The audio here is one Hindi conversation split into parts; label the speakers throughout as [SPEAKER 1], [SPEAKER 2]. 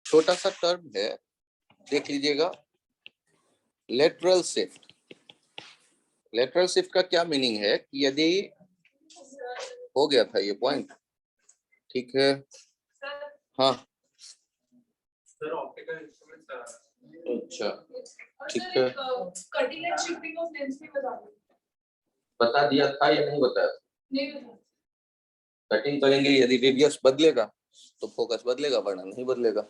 [SPEAKER 1] छोटा सा टर्म है, देख लीजिएगा, लेटरल शिफ्ट। लेटरल शिफ्ट का क्या मीनिंग है कि यदि हो गया था ये पॉइंट, ठीक है, हाँ
[SPEAKER 2] सर ऑप्टिकल इंस्ट्रूमेंट
[SPEAKER 1] अच्छा ठीक है,
[SPEAKER 3] cutting and shifting of lens भी
[SPEAKER 1] बता दिया था या नहीं बताया?
[SPEAKER 3] नहीं बताया।
[SPEAKER 1] कटिंग करेंगे, यदि रेडियस बदलेगा तो फोकस बदलेगा, वरना नहीं बदलेगा।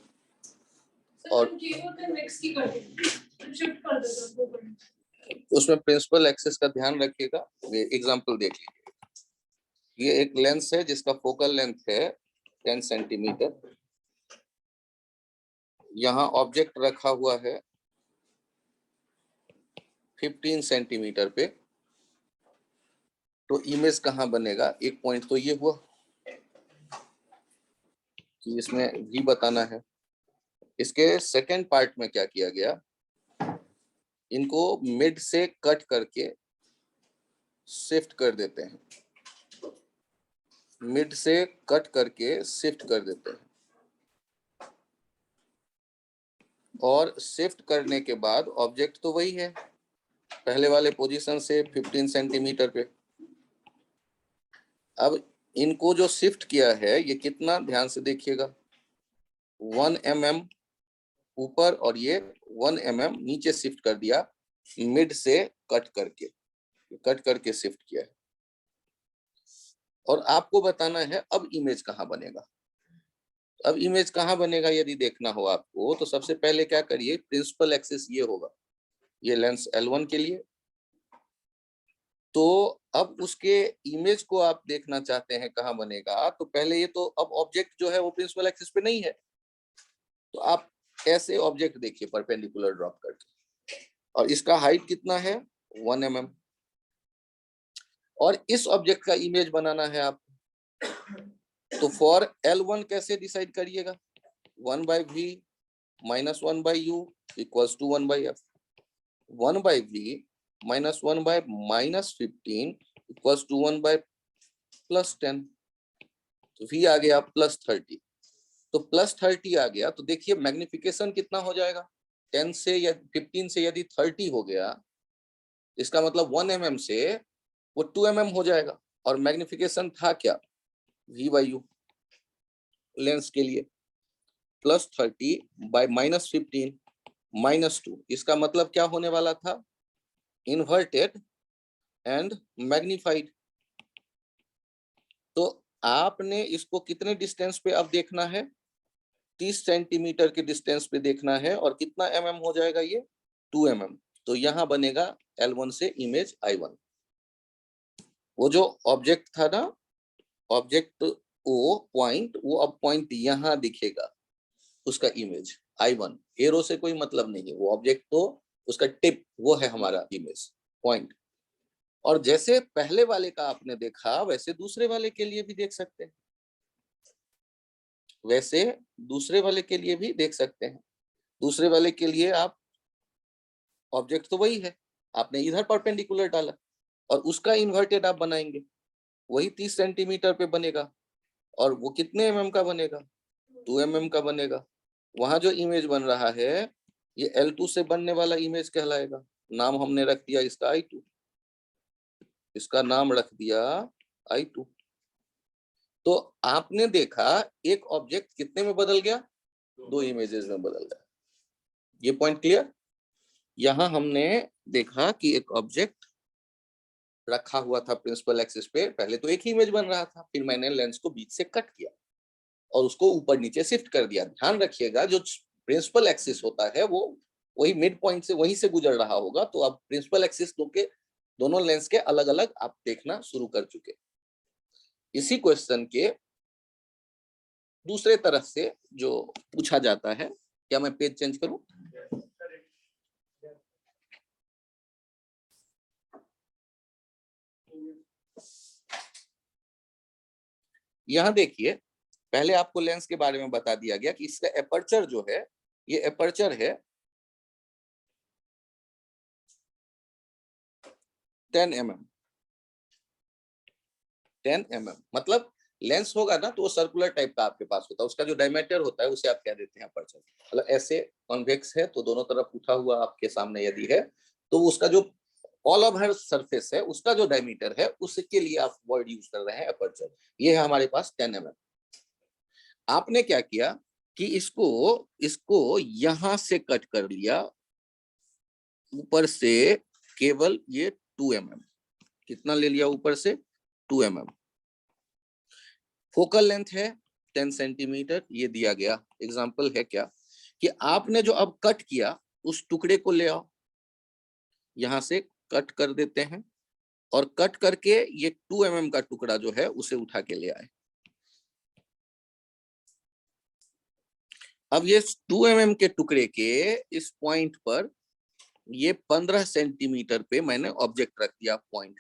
[SPEAKER 1] और
[SPEAKER 3] नेक्स्ट की कटिंग शिफ्ट कर देते हैं,
[SPEAKER 1] उसमें प्रिंसिपल एक्सिस का ध्यान रखिएगा। ये एग्जांपल देख लीजिए, ये एक लेंस है जिसका फोकल लेंथ है 10 सेंटीमीटर। यहाँ ऑब्जेक्ट रखा हुआ है 15 सेंटीमीटर पे, तो इमेज कहाँ बनेगा? एक पॉइंट तो ये हुआ कि इसमें भी बताना है। इसके सेकंड पार्ट में क्या किया गया, इनको मिड से कट करके शिफ्ट कर देते हैं, मिड से कट करके शिफ्ट कर देते हैं, और शिफ्ट करने के बाद ऑब्जेक्ट तो वही है पहले वाले पोजीशन से 15 सेंटीमीटर पे। अब इनको जो शिफ्ट किया है ये कितना, ध्यान से देखिएगा, 1 mm ऊपर और ये 1 mm नीचे शिफ्ट कर दिया, मिड से कट करके शिफ्ट किया है। और आपको बताना है अब इमेज कहाँ बनेगा। अब इमेज कहाँ बनेगा यदि देखना हो आपको, तो सबसे पहले क्या करिए, प्रिंसिपल एक्सिस ये होगा, ये लेंस L1 के लिए। तो अब उसके इमेज को आप देखना चाहते हैं कहाँ बनेगा, तो पहले ये तो अब ऑब्जेक्ट जो है वो प्रिंसिपल एक्सिस पे नहीं है, तो आप ऐसे ऑब्जेक्ट देखिए परपेंडिकुलर ड्रॉप करके, और इसका हाइट कितना है 1 mm, और इस ऑब्जेक्ट का इमेज बनाना है आप। तो फॉर L1 कैसे डिसाइड करिएगा, 1/v minus 1/u equals to 1/f, 1/v minus 1/-15 equals to 1/+10, तो v आ गया +30। तो +30 आ गया, तो देखिए मैग्निफिकेशन कितना हो जाएगा, 10 से या 15 से यदि 30 हो गया, इसका मतलब 1 mm से वो 2 mm हो जाएगा, और मैग्निफिकेशन था क्या, v/u लेंस के लिए, +30 by -15 -2, इसका मतलब क्या होने वाला था, इन्वर्टेड एंड मैग्निफाइड। तो आपने इसको कितने डिस्टेंस पे अब देखना है, 30 सेंटीमीटर के डिस्टेंस पे देखना है, और कितना mm हो जाएगा ये, 2 mm। तो यहाँ बनेगा L1 से इमेज I1। वो जो ऑब्जेक्ट था ना, ऑब्जेक्ट ओ पॉइंट, वो अब पॉइंट यहाँ दिखेगा, उसका इमेज I1, एरो से कोई मतलब नहीं है, वो ऑब्जेक्ट तो उसका टिप वो है हमारा इमेज पॉइंट। और जैसे पहले वाले का आपने देखा, वैसे दूसरे वाले के लिए भी देख सकते हैं, वैसे दूसरे वाले के लिए भी देख सकते हैं। दूसरे वाले के लिए आप, ऑब्जेक्ट तो वही है, आपने इधर परपेंडिकुलर डाला, और उसका इन्वर्टेड आप बनाएंगे, वही 30 सेंटीमीटर पे बनेगा, और वो कितने mm का बनेगा, 2 mm का बनेगा। वहां जो इमेज बन रहा है ये L2 से बनने वाला इमेज कहलाएगा। नाम हमने रख दिया इसका I2, इसका नाम रख दिया I2। तो आपने देखा एक ऑब्जेक्ट कितने में बदल गया, 2 इमेजेस में बदल गया। ये पॉइंट क्लियर। यहां हमने देखा कि एक ऑब्जेक्ट रखा हुआ था प्रिंसिपल एक्सिस पे, पहले तो एक ही इमेज बन रहा था, फिर मैंने लेंस को बीच से कट किया और उसको ऊपर नीचे शिफ्ट कर दिया। ध्यान रखिएगा जो प्रिंसिपल एक्सिस होता है वो वही मिड पॉइंट से वहीं से गुजर रहा होगा। तो अब प्रिंसिपल एक्सिस दोनों लेंस के अलग अलग आप देखना शुरू कर चुके। इसी क्वेश्चन के दूसरे तरह से जो पूछा जाता है, क्या मैं पेज चेंज करूं? यहां देखिए, पहले आपको लेंस के बारे में बता दिया गया कि इसका एपर्चर जो है, ये एपर्चर है 10 mm। 10 mm मतलब लेंस होगा ना तो वो सर्कुलर टाइप का आपके पास होता है, उसका जो डायमीटर होता है उसे आप क्या देते हैं, अपर्चर। मतलब ऐसे कॉन्वेक्स है तो दोनों तरफ उठा हुआ आपके सामने यदि है तो उसका जो ऑल ओवर सरफेस है उसका जो डायमीटर है उसके लिए आप वर्ड यूज कर रहे हैं अपर्चर। ये है हमारे पास 10 mm। आपने क्या किया कि इसको इसको यहां से कट कर लिया ऊपर से, केवल ये 2 mm। कितना ले लिया ऊपर से, 2 mm। फोकल लेंथ है 10 सेंटीमीटर, ये दिया गया। एग्जाम्पल है क्या कि आपने जो अब कट किया उस टुकड़े को ले आओ, यहां से कट कर देते हैं और कट करके ये 2 mm का टुकड़ा जो है उसे उठा के ले आए। अब ये 2 mm के टुकड़े के इस पॉइंट पर ये 15 सेंटीमीटर पे मैंने ऑब्जेक्ट रख दिया पॉइंट,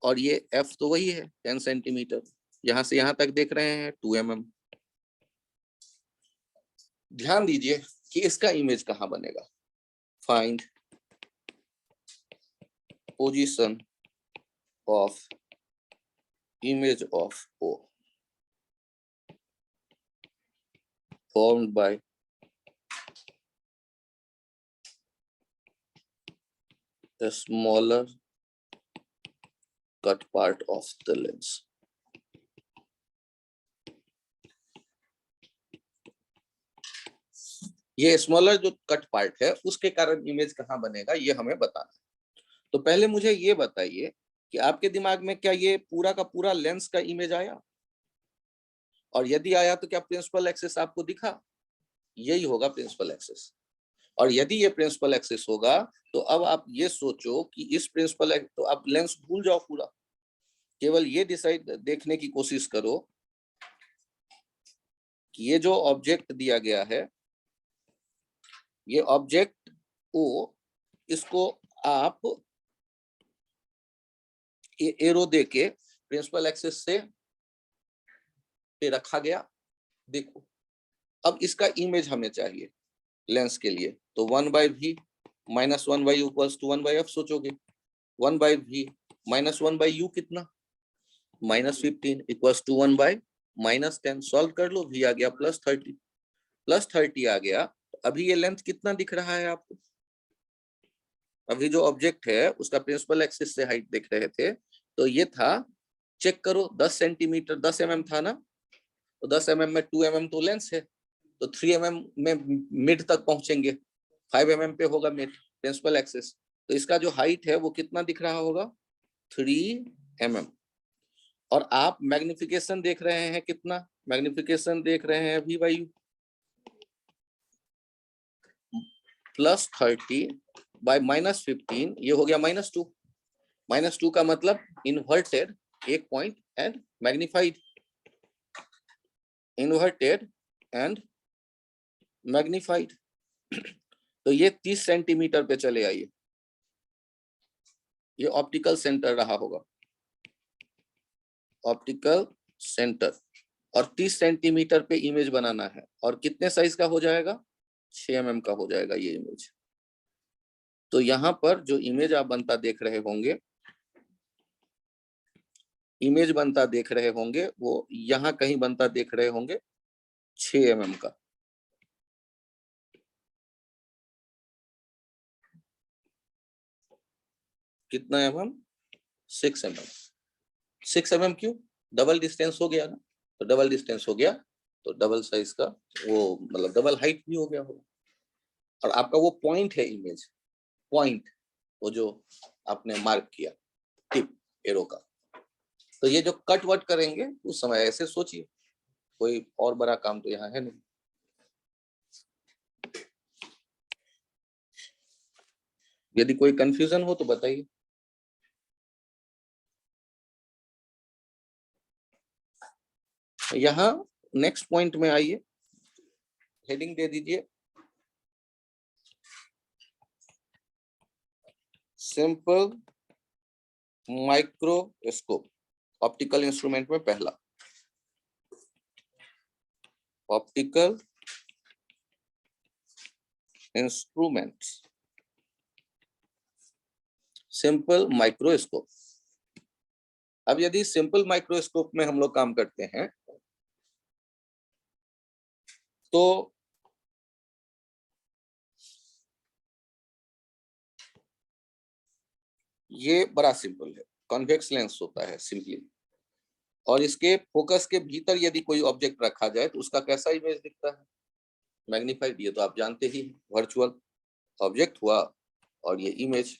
[SPEAKER 1] और ये एफ तो वही है 10 सेंटीमीटर, यहां से यहां तक देख रहे हैं 2 mm। ध्यान दीजिए कि इसका इमेज कहां बनेगा। Find position of image of O formed by the smaller cut part of the lens। ये स्मॉलर जो कट पार्ट है उसके कारण इमेज कहां बनेगा ये हमें बताना है। तो पहले मुझे ये बताइए कि आपके दिमाग में क्या ये पूरा का पूरा लेंस का इमेज आया, और यदि आया तो क्या प्रिंसिपल एक्सिस आपको दिखा, यही होगा प्रिंसिपल एक्सिस। और यदि ये प्रिंसिपल एक्सिस होगा तो अब आप ये सोचो कि इस प्रिंसिपल, तो आप लेंस भूल जाओ पूरा, केवल ये डिसाइड देखने की कोशिश करो कि ये जो ऑब्जेक्ट दिया गया है ये ऑब्जेक्ट ओ, इसको आप एरो देके प्रिंसिपल एक्सिस से पे रखा गया। देखो अब इसका इमेज हमें चाहिए लेंस के लिए, तो 1/v minus 1/u equals to 1/f सोचोगे। 1/v माइनस 1/u कितना, -15 इक्वल्स टू 1/-10। सॉल्व कर लो, v आ गया +30 आ गया। अभी ये लेंथ कितना दिख रहा है आपको, अभी जो ऑब्जेक्ट है उसका प्रिंसिपल एक्सिस से हाइट देख रहे थे तो ये था, चेक करो 10 सेंटीमीटर 10 mm था ना, तो 10 mm में 2 mm तो लेंस है, तो 3 mm में मिड तक पहुंचेंगे, 5 mm पे होगा मिड प्रिंसिपल एक्सिस, तो इसका जो हाइट है वो कितना दिख रहा होगा, 3 mm। और आप मैग्निफिकेशन देख रहे हैं कितना, मैग्निफिकेशन देख रहे हैं v/u +30 बाय -15, ये हो गया -2। -2 का मतलब इन्वर्टेड एक point and magnified, inverted and magnified. तो ये 30 सेंटीमीटर पे चले आइए, ये ऑप्टिकल सेंटर रहा होगा, ऑप्टिकल सेंटर, और 30 सेंटीमीटर पे इमेज बनाना है, और कितने साइज का हो जाएगा, 6 mm का हो जाएगा ये इमेज। तो यहाँ पर जो इमेज आप बनता देख रहे होंगे, इमेज बनता देख रहे होंगे वो यहाँ कहीं बनता देख रहे होंगे 6 mm का। कितना mm, 6 mm। 6 mm क्यों, डबल डिस्टेंस हो गया ना, तो डबल डिस्टेंस हो गया तो डबल साइज का वो, मतलब डबल हाइट भी हो गया होगा। और आपका वो पॉइंट है इमेज, पॉइंट वो जो आपने मार्क किया टिप एरो का, तो ये जो कट वट करेंगे उस समय ऐसे सोचिए, कोई और बड़ा काम तो यहाँ है नहीं। यदि कोई कंफ्यूजन हो तो बताइए। यहाँ नेक्स्ट पॉइंट में आइए, हेडिंग दे दीजिए सिंपल माइक्रोस्कोप, ऑप्टिकल इंस्ट्रूमेंट में पहला, ऑप्टिकल इंस्ट्रूमेंट्स सिंपल माइक्रोस्कोप। अब यदि सिंपल माइक्रोस्कोप में हम लोग काम करते हैं तो ये बड़ा सिंपल है, कॉन्वेक्स लेंस होता है सिंपली, और इसके फोकस के भीतर यदि कोई ऑब्जेक्ट रखा जाए तो उसका कैसा इमेज दिखता है, मैग्नीफाइड। ये तो आप जानते ही, वर्चुअल ऑब्जेक्ट हुआ और ये इमेज।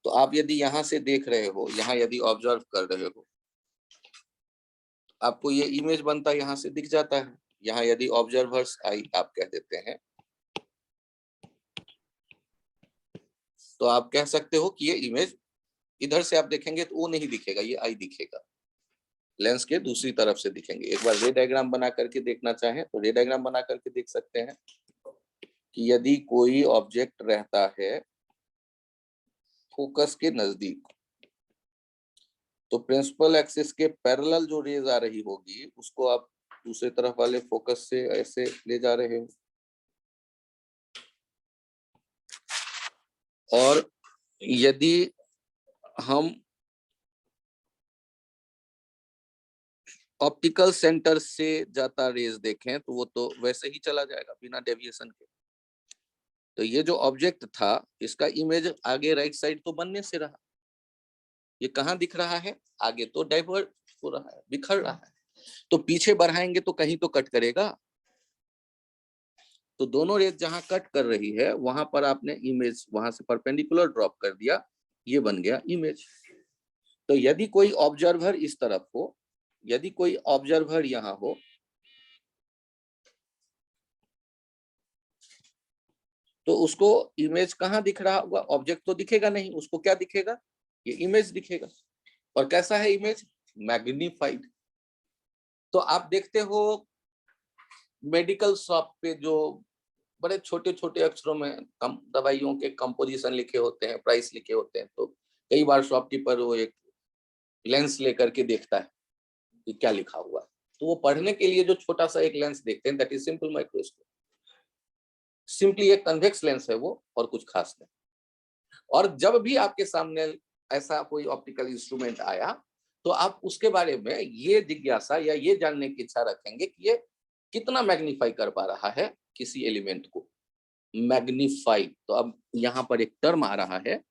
[SPEAKER 1] तो आप यदि यहाँ से देख रहे हो, यहाँ यदि ऑब्जर्व कर रहे हो, आपको ये इमेज बनता यहाँ से दिख जाता है। यहाँ यदि ऑब्जर्वर्स आई आप कह देते हैं तो आप कह सकते हो कि ये इमेज, इधर से आप देखेंगे तो वो नहीं दिखेगा, ये आई दिखेगा, लेंस के दूसरी तरफ से दिखेंगे। एक बार रे डायग्राम बना करके देखना चाहें तो रे डायग्राम बना करके देख सकते हैं कि यदि कोई ऑब्जेक्ट रहता है फोकस के नजदीक तो प्रिंसिपल एक्सिस के पैरेलल जो रेज आ रही होगी उसको आप दूसरे तरफ वाले फोकस से ऐसे ले जा रहे हो, और यदि हम ऑप्टिकल सेंटर से जाता रेज देखें तो वो तो वैसे ही चला जाएगा बिना डेविएशन के। तो ये जो ऑब्जेक्ट था इसका इमेज आगे राइट साइड तो बनने से रहा, ये कहाँ दिख रहा है, आगे तो डाइवर्ट हो रहा है, बिखर रहा है, तो पीछे बढ़ाएंगे तो कहीं तो कट करेगा। तो दोनों रेज जहां कट कर रही है वहां पर आपने इमेज वहां से परपेंडिकुलर ड्रॉप कर दिया, ये बन गया इमेज। तो यदि कोई ऑब्जर्वर इस तरफ हो, यदि कोई ऑब्जर्वर यहाँ हो तो उसको इमेज कहाँ दिख रहा होगा, ऑब्जेक्ट तो दिखेगा नहीं, उसको क्या दिखेगा, ये इमेज दिखेगा। और कैसा है इमेज, मैग्नीफाइड। तो आप देखते हो मेडिकल शॉप पे जो बड़े छोटे छोटे अक्षरों में दवाइयों के कंपोजिशन लिखे होते हैं, प्राइस लिखे होते हैं, तो कई बार शॉपकीपर वो एक लेंस लेकर के देखता है कि क्या लिखा हुआ है, तो वो पढ़ने के लिए जो छोटा सा एक लेंस देखते हैं, that is simple microscope. Simply एक कन्वेक्स लेंस है वो, और कुछ खास नहीं। और जब भी आपके सामने ऐसा कोई ऑप्टिकल इंस्ट्रूमेंट आया तो आप उसके बारे में ये जिज्ञासा या ये जानने की इच्छा रखेंगे कि ये कितना मैग्नीफाई कर पा रहा है किसी एलिमेंट को, मैग्नीफाई। तो अब यहाँ पर एक टर्म आ रहा है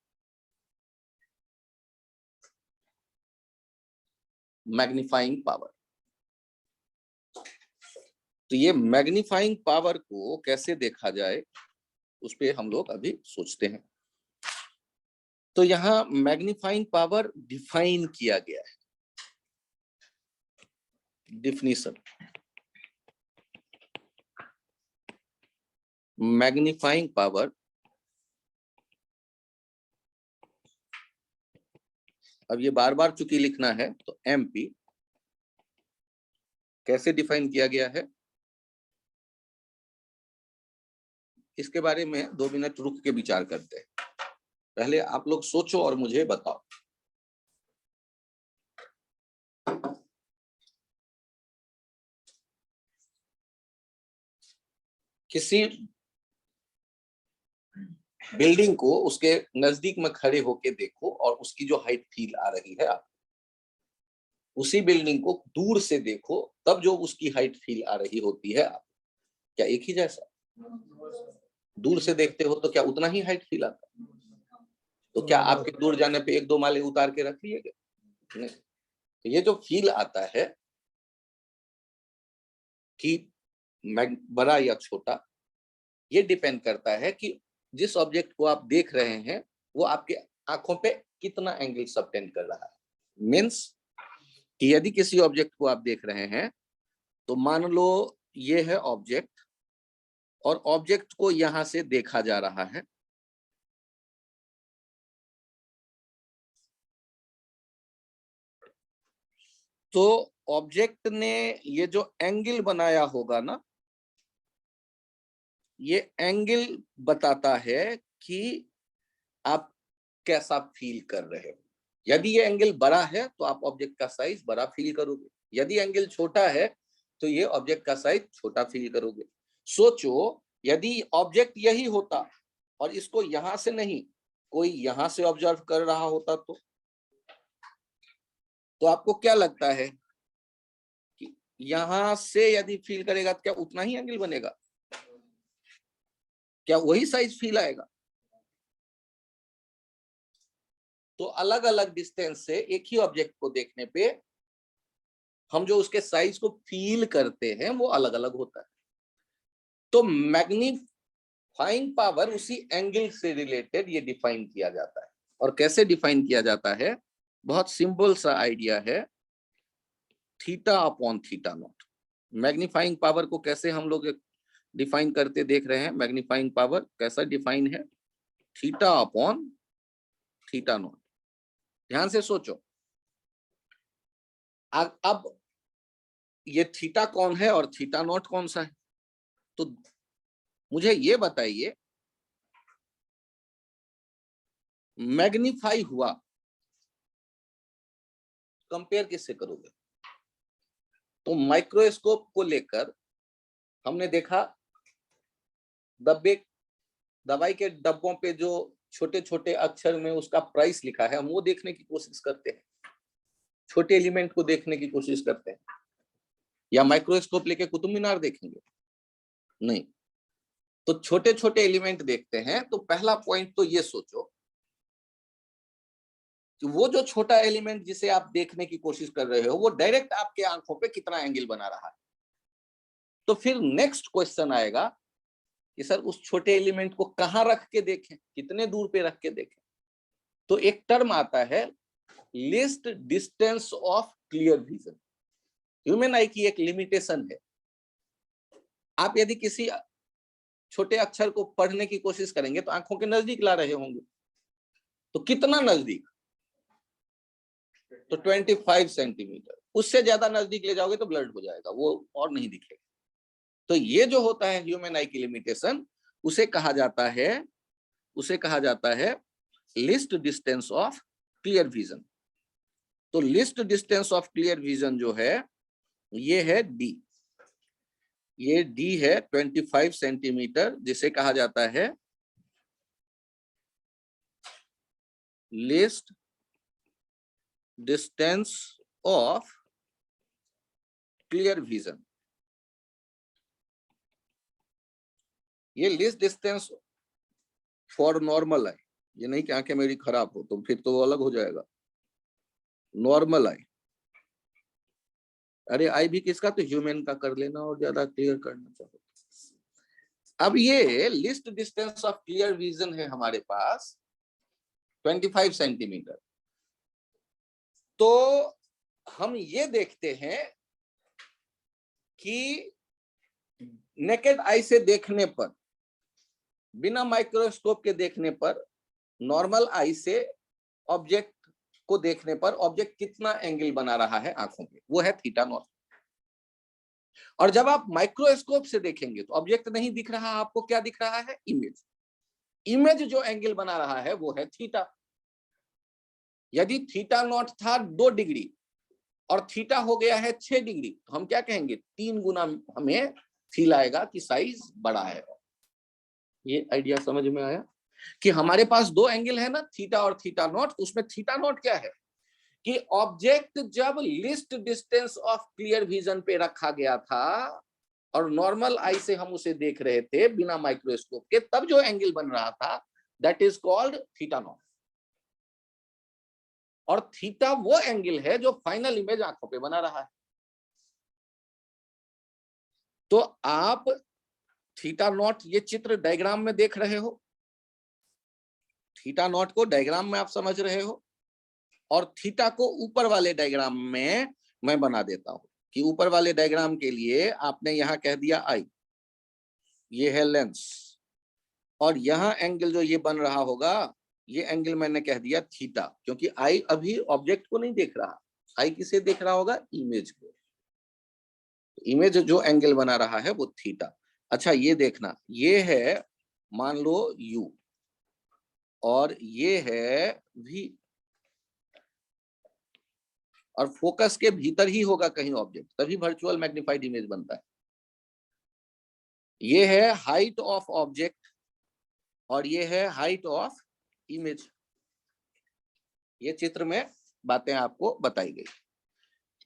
[SPEAKER 1] मैग्नीफाइंग पावर। तो ये मैग्नीफाइंग पावर को कैसे देखा जाए उस पर हम लोग अभी सोचते हैं। तो यहाँ मैग्नीफाइंग पावर डिफाइन किया गया है, डिफिनीशन। मैग्नीफाइंग पावर अब ये बार बार चूंकि लिखना है तो एमपी कैसे डिफाइन किया गया है इसके बारे में 2 मिनट रुक के विचार करते हैं। पहले आप लोग सोचो और मुझे बताओ। किसी बिल्डिंग को उसके नजदीक में खड़े होके देखो और उसकी जो हाइट फील आ रही है आप उसी बिल्डिंग को दूर से देखो, तब जो उसकी हाइट फील आ रही होती है आप, क्या एक ही जैसा? दूर से देखते हो तो क्या उतना ही हाइट फील आता है? तो क्या आपके दूर जाने पे 1-2 माले उतार के रख लिए गए? नहीं। तो ये जो फील आता है कि बड़ा या छोटा, ये डिपेंड करता है कि जिस ऑब्जेक्ट को आप देख रहे हैं वो आपके आंखों पे कितना एंगल सबटेंड कर रहा है। मीन्स कि यदि किसी ऑब्जेक्ट को आप देख रहे हैं तो मान लो ये है ऑब्जेक्ट और ऑब्जेक्ट को यहां से देखा जा रहा है, तो ऑब्जेक्ट ने ये जो एंगल बनाया होगा ना, ये एंगल बताता है कि आप कैसा फील कर रहे हो। यदि ये एंगल बड़ा है तो आप ऑब्जेक्ट का साइज बड़ा फील करोगे, यदि एंगल छोटा है तो ये ऑब्जेक्ट का साइज छोटा फील करोगे। सोचो यदि ऑब्जेक्ट यही होता और इसको यहां से नहीं कोई यहां से ऑब्जर्व कर रहा होता तो तो आपको क्या लगता है कि यहां से यदि फील करेगा तो क्या उतना ही एंगल बनेगा? क्या वही साइज फील आएगा? तो अलग अलग डिस्टेंस से एक ही ऑब्जेक्ट को देखने पे हम जो उसके साइज को फील करते हैं वो अलग अलग होता है। तो मैग्नीफाइंग पावर उसी एंगल से रिलेटेड ये डिफाइन किया जाता है। और कैसे डिफाइन किया जाता है? बहुत सिंपल सा आइडिया है, theta upon theta naught. Magnifying power को कैसे हम लोग डिफाइन करते देख रहे हैं? मैग्नीफाइंग पावर कैसा डिफाइन है? Theta upon theta naught. ध्यान से सोचो, अब ये थीटा कौन है और थीटा नॉट कौन सा है? तो मुझे ये बताइए, मैग्नीफाई हुआ कंपेयर किससे करोगे? तो माइक्रोस्कोप को लेकर हमने देखा, दवाई के डब्बों पे जो छोटे छोटे अक्षर में उसका प्राइस लिखा है, हम वो देखने की कोशिश करते हैं, छोटे एलिमेंट को देखने की कोशिश करते हैं। या माइक्रोस्कोप लेके कुतुब मीनार देखेंगे? नहीं। तो छोटे छोटे एलिमेंट देखते हैं। तो पहला पॉइंट तो ये सोचो कि वो जो छोटा एलिमेंट जिसे आप देखने की कोशिश कर रहे हो वो डायरेक्ट आपके आंखों पे कितना एंगल बना रहा है। तो फिर नेक्स्ट क्वेश्चन आएगा कि सर उस छोटे एलिमेंट को कहां रख के देखें, कितने दूर पे रख के देखें? तो एक टर्म आता है least distance of clear vision. Human आई की एक लिमिटेशन है। आप यदि किसी छोटे अक्षर को पढ़ने की कोशिश करेंगे तो आंखों के नजदीक ला रहे होंगे। तो कितना नजदीक? तो 25 सेंटीमीटर। उससे ज्यादा नजदीक ले जाओगे तो ब्लड हो जाएगा, वो और नहीं दिखेगा। तो ये जो होता है ह्यूमन आई की लिमिटेशन, उसे कहा जाता है least distance of clear vision. तो least distance of clear vision जो है ये है डी। ये डी है 25 सेंटीमीटर, जिसे कहा जाता है least distance of clear vision. ये लिस्ट डिस्टेंस फॉर नॉर्मल आई, ये नहीं कि आंखें मेरी खराब हो, तो फिर तो वो अलग हो जाएगा। नॉर्मल आई, अरे आई भी किसका? तो ह्यूमन का कर लेना और ज्यादा क्लियर करना चाहो। अब ये list distance of clear vision है हमारे पास 25 सेंटीमीटर। तो हम ये देखते हैं कि नेकेड आई से देखने पर, बिना माइक्रोस्कोप के देखने पर, नॉर्मल आई से ऑब्जेक्ट को देखने पर ऑब्जेक्ट कितना एंगल बना रहा है आंखों पे, वो है थीटा नॉट। और जब आप माइक्रोस्कोप से देखेंगे तो ऑब्जेक्ट नहीं दिख रहा, आपको क्या दिख रहा है? इमेज। इमेज जो एंगल बना रहा है वो है थीटा। यदि थीटा नॉट था 2 डिग्री और थीटा हो गया है 6 डिग्री, तो हम क्या कहेंगे? 3 गुना हमें फील आएगा कि साइज बड़ा है। ये आइडिया समझ में आया कि हमारे पास 2 एंगल है ना, थीटा और थीटा नॉट। उसमें थीटा नॉट क्या है कि ऑब्जेक्ट जब list distance of clear vision पे रखा गया था और नॉर्मल आई से हम उसे देख रहे थे बिना माइक्रोस्कोप के, तब जो एंगल बन रहा था that is called theta naught. और थीटा वो एंगल है जो फाइनल इमेज आंखों पे बना रहा है। तो आप थीटा नॉट, ये चित्र डायग्राम में देख रहे हो, थीटा नॉट को डायग्राम में आप समझ रहे हो, और थीटा को ऊपर वाले डायग्राम में मैं बना देता हूं कि ऊपर वाले डायग्राम के लिए आपने यहां कह दिया आई, ये है लेंस, और यहां एंगल जो ये बन रहा होगा, ये एंगल मैंने कह दिया थीटा, क्योंकि आई अभी ऑब्जेक्ट को नहीं देख रहा। आई किसे देख रहा होगा? इमेज को। इमेज जो एंगल बना रहा है वो थीटा। अच्छा ये देखना, ये है मान लो u और ये है v, और फोकस के भीतर ही होगा कहीं ऑब्जेक्ट, तभी वर्चुअल मैग्नीफाइड इमेज बनता है। ये है हाइट ऑफ ऑब्जेक्ट और ये है हाइट ऑफ इमेज। ये चित्र में बातें आपको बताई गई।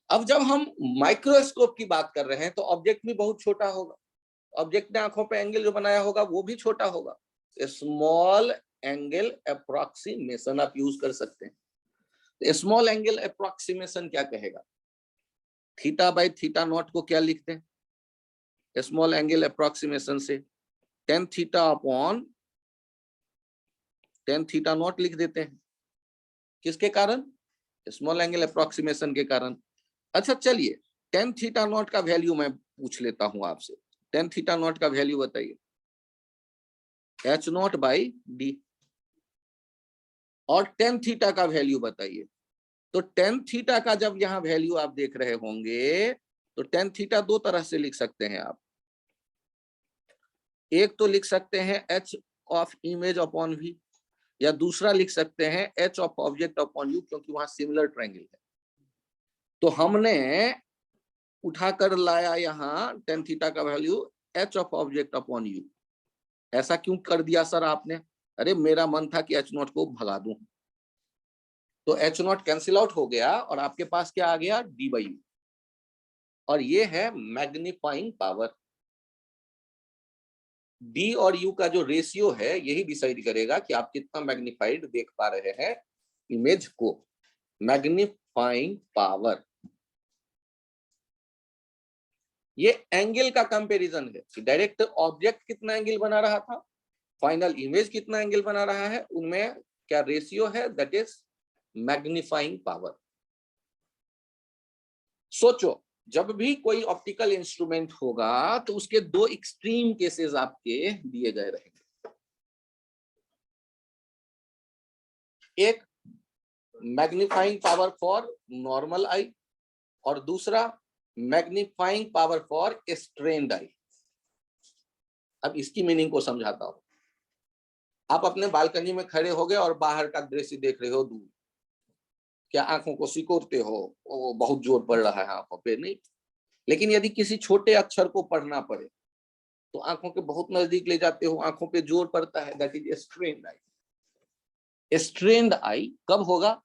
[SPEAKER 1] अब जब हम माइक्रोस्कोप की बात कर रहे हैं तो ऑब्जेक्ट भी बहुत छोटा होगा, ऑब्जेक्ट ने आंखों पे एंगल जो बनाया होगा वो भी छोटा होगा। स्मॉल एंगल अप्रोक्सीमेशन आप यूज कर सकते हैं। स्मॉल एंगल अप्रोक्सीमेशन क्या कहेगा? थीटा बाई थीटा नॉट को क्या लिखते हैं स्मॉल एंगल अप्रोक्सीमेशन से? Tan theta upon tan theta naught लिख देते हैं। किसके कारण? स्मॉल एंगल अप्रोक्सीमेशन के कारण। अच्छा चलिए, टेन थीटा नॉट का वैल्यू मैं पूछ लेता हूं आपसे। टेन थीटा नॉट का वैल्यू बताइए। H not by D. और टेन थीटा का वैल्यू बताइए। तो टेन थीटा का जब यहां वैल्यू आप देख रहे होंगे तो टेन थीटा दो तरह से लिख सकते हैं आप। एक तो लिख सकते हैं H of image upon V, या दूसरा लिख सकते हैं H of object upon U, क्योंकि वहां सिमिलर ट्रायंगल है। तो हमने उठाकर लाया यहाँ टेन थीटा का value H of object upon you. ऐसा क्यों कर दिया सर आपने? अरे मेरा मन था कि एच नॉट को भगा दूं, तो एच नॉट कैंसिल आउट हो गया और आपके पास क्या आ गया? D by you. और ये है मैग्नीफाइंग पावर। डी और यू का जो रेशियो है यही डिसाइड करेगा कि आप कितना मैग्नीफाइड देख पा रहे हैं इमेज को। मैग्नीफाइंग पावर ये एंगल का कंपैरिजन है कि डायरेक्ट ऑब्जेक्ट कितना एंगल बना रहा था, फाइनल इमेज कितना एंगल बना रहा है, उनमें क्या रेशियो है, दैट इज मैग्नीफाइंग पावर। सोचो, जब भी कोई ऑप्टिकल इंस्ट्रूमेंट होगा तो उसके दो एक्सट्रीम केसेस आपके दिए गए रहेंगे। एक magnifying power for normal eye और दूसरा मैग्नीफाइंग पावर फॉर स्ट्रेन्ड आई। अब इसकी मीनिंग को समझाता हूं। आप अपने बालकनी में खड़े हो गए और बाहर का दृश्य देख रहे हो दूर, क्या आंखों को सिकोड़ते हो? वो बहुत जोर पड़ रहा है आंखों पे? नहीं। लेकिन यदि किसी छोटे अक्षर को पढ़ना पड़े तो आंखों के बहुत नजदीक ले जाते हो, आंखों पे जोर पड़ता है, that is strained eye. Strained eye कब होगा?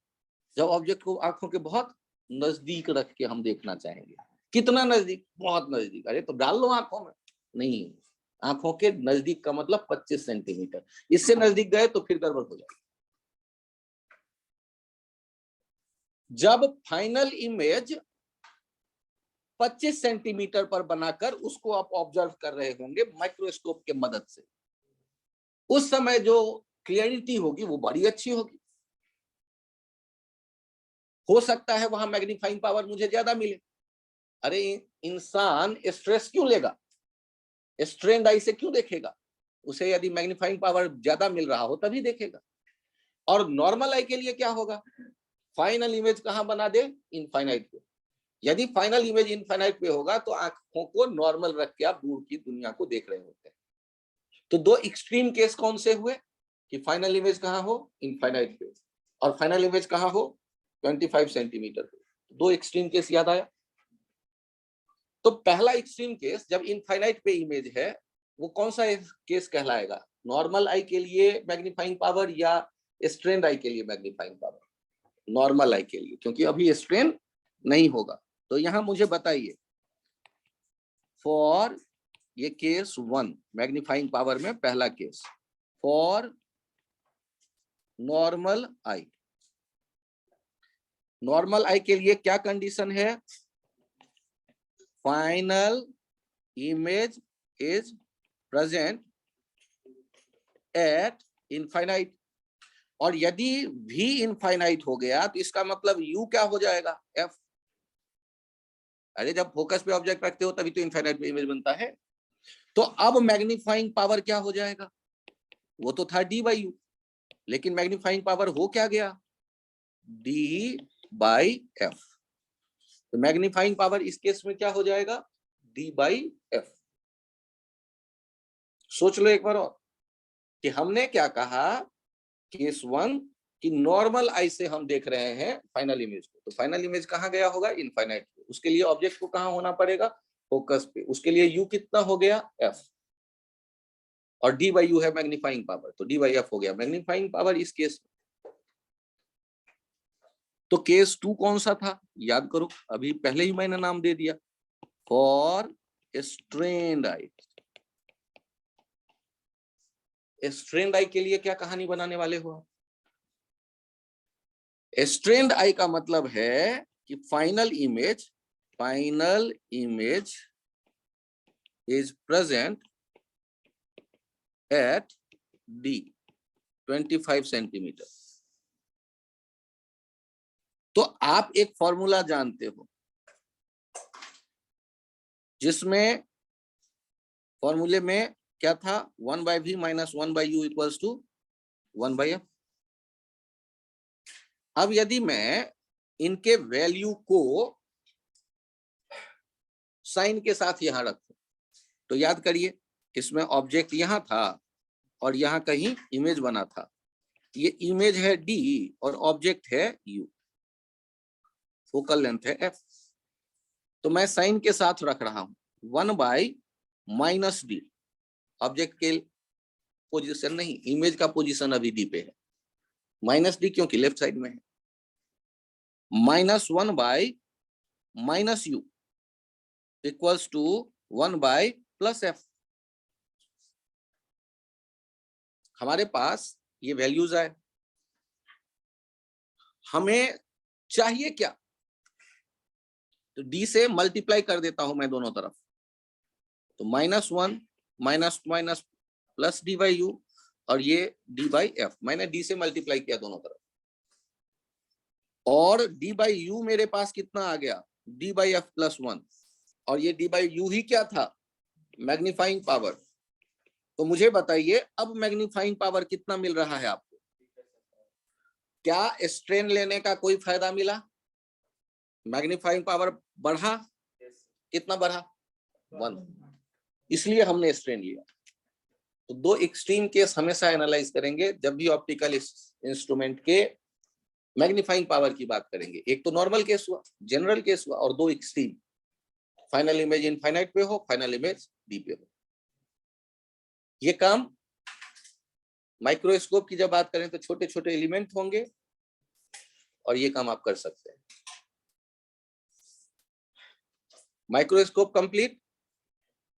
[SPEAKER 1] जब ऑब्जेक्ट को आंखों के बहुत नजदीक रख के हम देखना चाहेंगे। कितना नजदीक? बहुत नजदीक। अरे तो डाल लो आंखों में। नहीं, आंखों के नजदीक का मतलब 25 सेंटीमीटर। इससे नजदीक गए तो फिर गड़बड़ हो जाएगी। जब फाइनल इमेज 25 सेंटीमीटर पर बनाकर उसको आप ऑब्जर्व कर रहे होंगे माइक्रोस्कोप के मदद से, उस समय जो क्लियरिटी होगी वो बड़ी अच्छी होगी। हो सकता है वहां मैग्नीफाइंग पावर मुझे ज्यादा मिले। अरे इंसान स्ट्रेस क्यों लेगा? स्ट्रेन्ड आई से क्यों देखेगा? उसे यदि मैग्नीफाइंग पावर ज्यादा मिल रहा हो तभी देखेगा। और नॉर्मल आई के लिए क्या होगा? फाइनल इमेज कहां बना दे? इनफाइनाइट पे। यदि फाइनल इमेज इनफाइनाइट पे होगा तो आंखों को नॉर्मल रख के आप दूर की दुनिया को देख रहे होते हैं। तो दो एक्सट्रीम केस कौन से हुए कि फाइनल इमेज कहां हो? इनफाइनाइट पे, और फाइनल इमेज कहां हो? 25 सेंटीमीटर पे। दो एक्सट्रीम केस याद आया? तो पहला एक्सट्रीम केस जब इनफाइनाइट पे इमेज है वो कौन सा केस कहलाएगा? नॉर्मल आई के लिए मैग्नीफाइंग पावर या स्ट्रेन्ड आई के लिए मैग्नीफाइंग पावर? नॉर्मल आई के लिए, क्योंकि अभी स्ट्रेन नहीं होगा। तो यहां मुझे बताइए फॉर ये केस 1 मैग्नीफाइंग पावर में पहला केस, for normal eye. Normal eye के लिए क्या कंडीशन है? Final image is present at infinite. और यदि भी इनफाइनाइट हो गया तो इसका मतलब यू क्या हो जाएगा? एफ। अरे जब फोकस पे ऑब्जेक्ट रखते हो तभी तो इनफाइनाइट पे इमेज बनता है। तो अब मैग्नीफाइंग पावर क्या हो जाएगा? वो तो था डी बाई यू, लेकिन मैग्नीफाइंग पावर हो क्या गया? D by F. तो मैग्नीफाइंग पावर इस केस में क्या हो जाएगा? D by F. सोच लो एक बार और कि हमने क्या कहा केस 1 कि नॉर्मल आई से हम देख रहे हैं फाइनल इमेज को, तो फाइनल इमेज कहां गया होगा? इनफाइनाइट पे। उसके लिए ऑब्जेक्ट को कहां होना पड़ेगा? फोकस पे। उसके लिए यू कितना हो गया? एफ। और डी बाई यू है मैग्नीफाइंग पावर, तो डी बाई एफ हो गया मैग्नीफाइंग पावर इस केस में। तो केस 2 कौन सा था याद करो, अभी पहले ही मैंने नाम दे दिया, for strained eye. Strained eye के लिए क्या कहानी बनाने वाले हो आप? स्ट्रेन्ड आई का मतलब है कि final image is present eight D 25 centimetre. तो आप एक फॉर्मूला जानते हो जिसमें फॉर्मूले में क्या था, 1/v minus 1/u equals to 1/f। अब यदि मैं इनके वैल्यू को साइन के साथ यहां रखूं तो याद करिए, इसमें ऑब्जेक्ट यहां था और यहां कहीं इमेज बना था। ये इमेज है d और ऑब्जेक्ट है u, फोकल लेंथ है f। तो मैं साइन के साथ रख रहा हूं 1/-d, ऑब्जेक्ट के पोजीशन नहीं, इमेज का पोजीशन अभी d पे है, -d क्योंकि लेफ्ट साइड में है, -1/-u इक्वल्स टू 1/+f। हमारे पास ये वैल्यूज आए, हमें चाहिए क्या, तो d से मल्टीप्लाई कर देता हूं मैं दोनों तरफ, तो -1 माइनस प्लस d/u और ये d/f, मैंने d से मल्टीप्लाई किया दोनों तरफ, और d/u मेरे पास कितना आ गया, d/f + 1, और ये d/u ही क्या था, मैग्नीफाइंग पावर। तो मुझे बताइए अब मैग्नीफाइंग पावर कितना मिल रहा है आपको? क्या स्ट्रेन लेने का कोई फायदा मिला? मैग्नीफाइंग पावर बढ़ा, कितना बढ़ा, 1, इसलिए हमने स्ट्रेन लिया। तो दो एक्सट्रीम केस हमेशा एनालाइज करेंगे जब भी ऑप्टिकल इंस्ट्रूमेंट के मैग्नीफाइंग पावर की बात करेंगे। एक तो नॉर्मल केस हुआ, जनरल केस हुआ, और दो एक्सट्रीम, फाइनल इमेज इनफाइनाइट पे हो, फाइनल इमेज डी पे हो। ये काम माइक्रोस्कोप की जब बात करें तो छोटे छोटे एलिमेंट होंगे और ये काम आप कर सकते हैं। Microscope complete,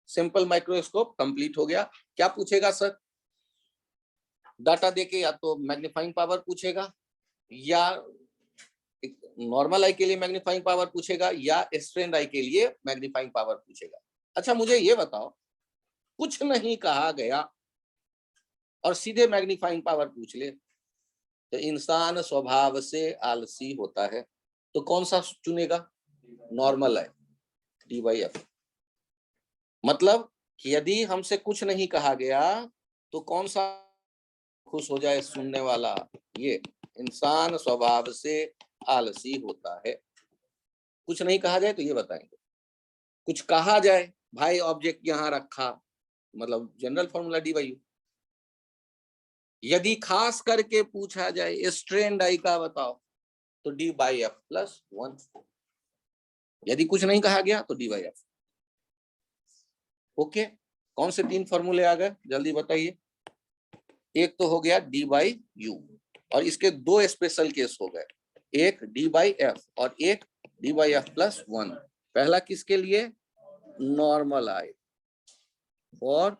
[SPEAKER 1] simple microscope complete हो गया। क्या पूछेगा सर? डाटा देके या तो मैग्नीफाइंग पावर पूछेगा, या नॉर्मल आई के लिए मैग्नीफाइंग पावर पूछेगा, या स्ट्रेन्ड आई के लिए मैग्नीफाइंग पावर पूछेगा। अच्छा मुझे ये बताओ, कुछ नहीं कहा गया और सीधे मैग्नीफाइंग पावर पूछ ले, तो इंसान स्वभाव से आलसी होता है, तो कौन सा चुनेगा? नॉर्मल आई, d/f। मतलब कि यदि हमसे कुछ नहीं कहा गया तो कौन सा खुश हो जाए सुनने वाला? ये इंसान स्वभाव से आलसी होता है। कुछ नहीं कहा जाए तो ये बताएंगे, कुछ कहा जाए, भाई ऑब्जेक्ट यहां रखा, मतलब जनरल फॉर्मूला d/u। यदि खास करके पूछा जाए स्ट्रेन्ड आई का बताओ, तो d/f + 1। यदि कुछ नहीं कहा गया तो d/f। ओके, कौन से 3 फॉर्मूले आ गए जल्दी बताइए? एक तो हो गया d/u, और इसके 2 स्पेशल केस हो गए, एक d/f और एक d/f + 1। पहला किसके लिए? Normal eye, for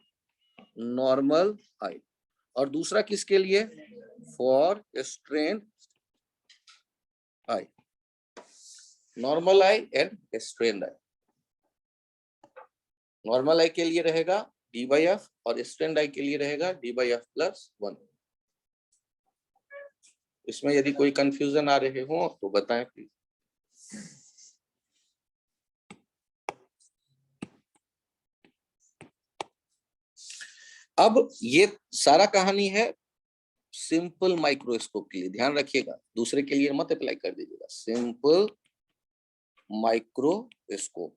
[SPEAKER 1] normal eye, और दूसरा किसके लिए? For strained eye, normal eye and strained eye. Normal eye के लिए रहेगा d/f और स्ट्रेन्ड आई के लिए रहेगा d/f + 1। इसमें यदि कोई कंफ्यूजन आ रहे हो तो बताएं प्लीज। अब ये सारा कहानी है सिंपल माइक्रोस्कोप के लिए, ध्यान रखिएगा, दूसरे के लिए मत अप्लाई कर दीजिएगा। सिंपल माइक्रोस्कोप,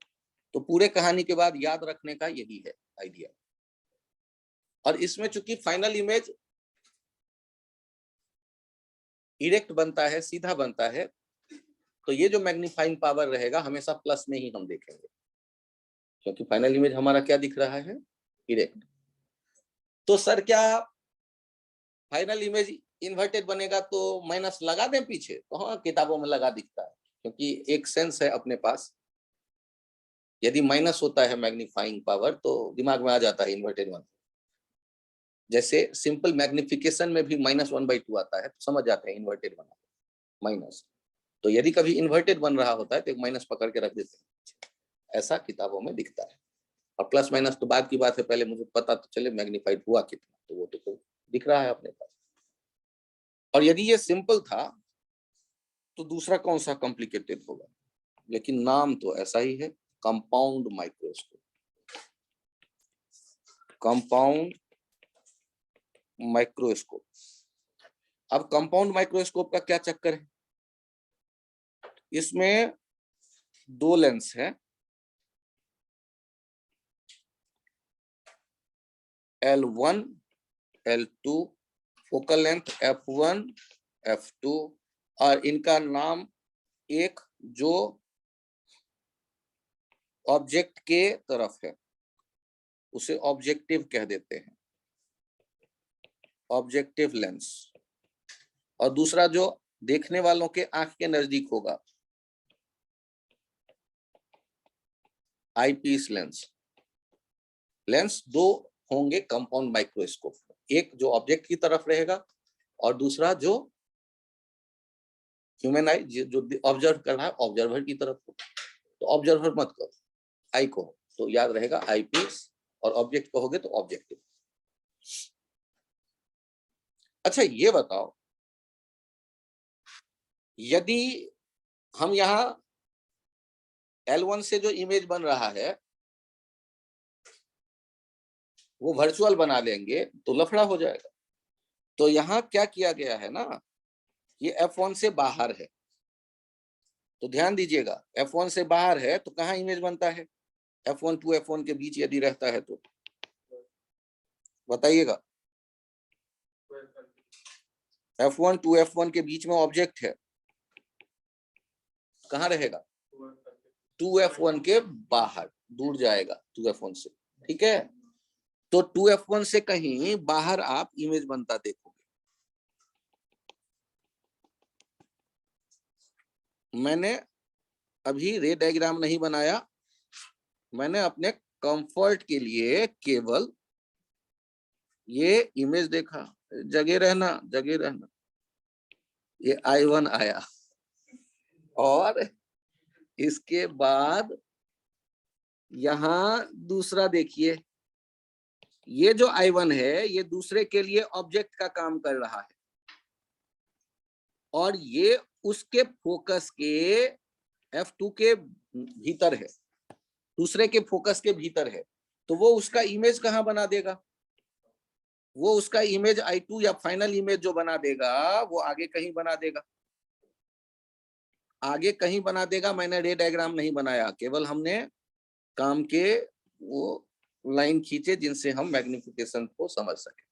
[SPEAKER 1] तो पूरे कहानी के बाद याद रखने का यही है आइडिया। और इसमें चूंकि फाइनल इमेज इरेक्ट बनता है, सीधा बनता है, तो ये जो मैग्नीफाइंग पावर रहेगा हमेशा प्लस में ही हम देखेंगे, क्योंकि फाइनल इमेज हमारा क्या दिख रहा है? इरेक्ट। तो सर क्या फाइनल इमेज इन्वर्टेड बनेगा तो माइनस लगा दें पीछे, तो हाँ किताबों में लगा दिखता है, क्योंकि एक सेंस है अपने पास। यदि माइनस होता है मैग्नीफाइंग पावर तो दिमाग में आ जाता है इन्वर्टेड वन। जैसे सिंपल मैग्निफिकेशन में भी -1/2 आता है, तो समझ जाते हैं इन्वर्टेड बना माइनस। तो यदि कभी इन्वर्टेड बन रहा होता है तो एक माइनस पकड़ के रख देते हैं, ऐसा किताबों में दिखता है। और प्लस माइनस तो बाद की बात है, पहले मुझे पता तो चले मैग्नीफाइड हुआ कितना, तो वो तो दिख रहा है अपने पास। और यदि ये सिंपल था तो दूसरा कौन सा कॉम्प्लिकेटेड होगा, लेकिन नाम तो ऐसा ही है, कंपाउंड माइक्रोस्कोप। Compound microscope. अब कंपाउंड माइक्रोस्कोप का क्या चक्कर है, इसमें 2 लेंस है, L1 L2, focal length f1 f2, और इनका नाम एक जो ऑब्जेक्ट के तरफ है उसे ऑब्जेक्टिव कह देते हैं, ऑब्जेक्टिव लेंस। और दूसरा जो देखने वालों के आंख के नजदीक होगा, आईपीस लेंस। लेंस 2 होंगे कंपाउंड माइक्रोस्कोप, एक जो ऑब्जेक्ट की तरफ रहेगा और दूसरा जो ह्यूमन आई जो ऑब्जर्व कर रहा है ऑब्जर्वर की तरफ हो। तो ऑब्जर्वर मत कहो, आई को, तो याद रहेगा आईपीस, और ऑब्जेक्ट कहोगे तो ऑब्जेक्टिव। अच्छा ये बताओ, यदि हम यहां L1 से जो इमेज बन रहा है वो वर्चुअल बना लेंगे तो लफड़ा हो जाएगा। तो यहाँ क्या किया गया है ना, ये F1 से बाहर है, तो ध्यान दीजिएगा F1 से बाहर है तो कहाँ इमेज बनता है, F1 टू F1 के बीच यदि रहता है तो बताइएगा। F1 टू F1 के बीच में ऑब्जेक्ट है, कहाँ रहेगा, 2F1 के बाहर, दूर जाएगा 2F1 से, ठीक है। तो 2F1 से कहीं बाहर आप इमेज बनता देखोगे। मैंने अभी रे डायग्राम नहीं बनाया, मैंने अपने कंफर्ट के लिए केवल ये इमेज देखा, जगह रहना जगह रहना। ये I1 आया और इसके बाद यहां दूसरा देखिए, ये जो I1 है ये दूसरे के लिए ऑब्जेक्ट का काम कर रहा है और ये उसके फोकस के F2 के भीतर है, दूसरे के फोकस के भीतर है। तो वो उसका इमेज कहाँ बना देगा, वो उसका इमेज I2 या फाइनल इमेज जो बना देगा वो आगे कहीं बना देगा, आगे कहीं बना देगा। मैंने रे डायग्राम नहीं बनाया, केवल हमने काम के वो लाइन खींचे जिनसे हम मैग्निफिकेशन को समझ सके।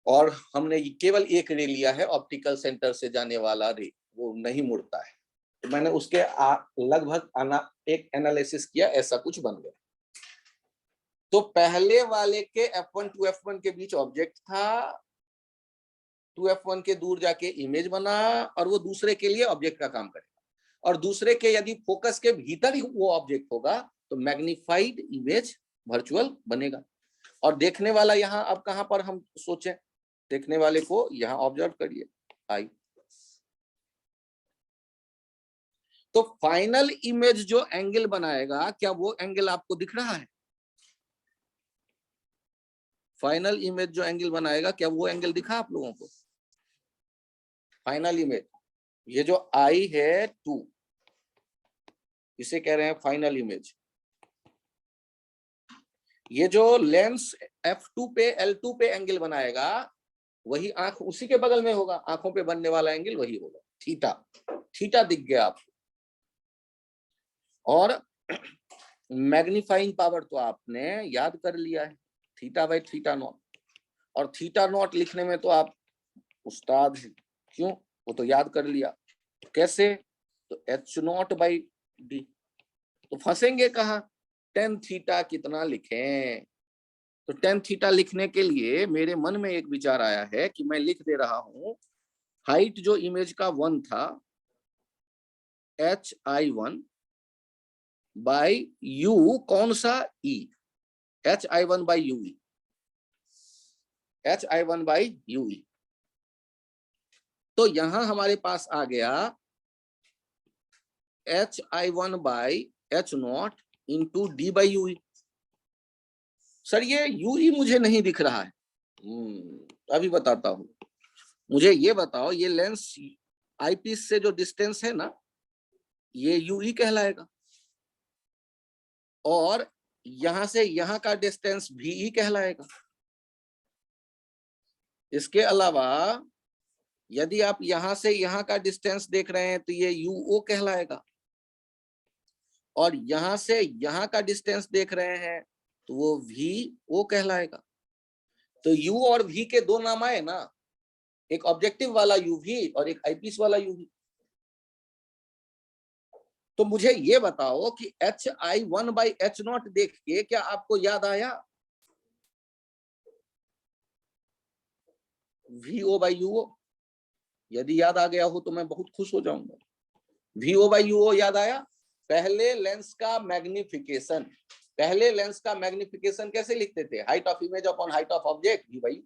[SPEAKER 1] और हमने केवल एक रे लिया है, ऑप्टिकल सेंटर से जाने वाला रे, वो नहीं मुड़ता है। तो मैंने उसके लगभग एक एनालिसिस किया, ऐसा कुछ बन गया। तो पहले वाले के F1 टू F1 के बीच ऑब्जेक्ट था, 2F1 के दूर जाके इमेज बना और वो दूसरे के लिए ऑब्जेक्ट का काम करेगा। और दूसरे के यदि फोकस के भीतर ही वो ऑब्जेक्ट होगा तो मैग्निफाइड इमेज वर्चुअल बनेगा। और देखने वाला यहाँ अब कहां पर हम सोचें, देखने वाले को यहाँ ऑब्जर्व करिए, आई। तो फाइनल इमेज जो एंगल बनाएगा, क्या वो एंगल आपको दिख रहा है, फाइनल इमेज जो एंगल बनाएगा क्या वो एंगल दिखा आप लोगों को, फाइनल इमेज। ये जो आई है 2, इसे कह रहे हैं फाइनल इमेज। ये जो लेंस F2 पे L2 पे एंगल बनाएगा वही आंख उसी के बगल में होगा, आंखों पे बनने वाला एंगल वही होगा, थीटा। थीटा दिख गया आपको। और मैग्नीफाइंग पावर तो आपने याद कर लिया है, थीटा बाई थीटा नॉट। और थीटा नॉट लिखने में तो आप उस्ताद हैं, क्यों, वो तो याद कर लिया। कैसे, तो H0/d। तो फंसेंगे कहाँ, tan थीटा कितना लिखें, तो tan थीटा लिखने के लिए मेरे मन में एक विचार आया है कि मैं लिख दे रहा हूं, हाइट जो इमेज का 1 था hi1 बाय u, कौन सा e, hi1 by ue, hi1 by ue। तो यहां हमारे पास आ गया hi1 by h0 into D by UE. Sir ये यूई मुझे नहीं दिख रहा है। अभी बताता हूं। मुझे ये बताओ, ये लेंस आईपीस से जो डिस्टेंस है ना, ये यूई कहलाएगा, और यहां से यहां का डिस्टेंस भी कहलाएगा। इसके अलावा यदि आप यहां से यहां का डिस्टेंस देख रहे हैं तो ये यूओ कहलाएगा, और यहां से यहां का डिस्टेंस देख रहे हैं तो वो वी ओ कहलाएगा। तो यू और वी के दो नाम आए ना, एक ऑब्जेक्टिव वाला यूवी और एक आईपीस वाला यूवी। तो मुझे ये बताओ कि hi1 बाई h0 देख के क्या आपको याद आया vo बाई यूओ? यदि याद आ गया हो तो मैं बहुत खुश हो जाऊंगा। vo बाई यूओ याद आया? पहले लेंस का मैग्निफिकेशन, पहले लेंस का मैग्निफिकेशन कैसे लिखते थे? Height of image upon height of object, V by.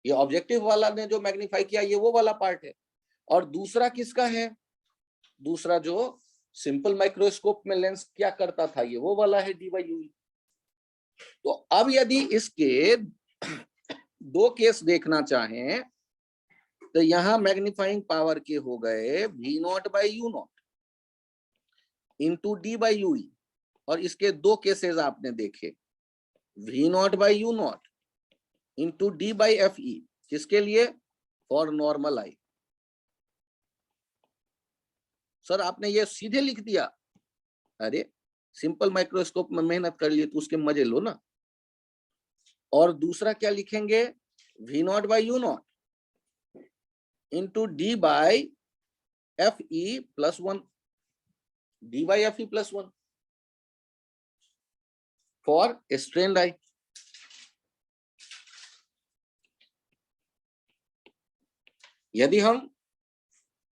[SPEAKER 1] ये ऑब्जेक्टिव वाला ने जो मैग्नीफाई किया ये वो वाला पार्ट है। और दूसरा किसका है? दूसरा जो सिंपल माइक्रोस्कोप में लेंस क्या करता था, ये वो वाला है, डी बाई यू। तो अब यदि इसके दो केस देखना चाहें तो यहां मैग्नीफाइंग पावर के हो गए V0 by U naught into D by you, और इसके दो केसेस आपने देखे, V0 by U naught into D by F ई। किसके लिए? For normal I. सर आपने ये सीधे लिख दिया। अरे सिंपल माइक्रोस्कोप में मेहनत कर लिए तो उसके मजे लो ना। और दूसरा क्या लिखेंगे? V0 by U naught into D by F E plus 1, D by F E plus 1 for strained eye. यदि हम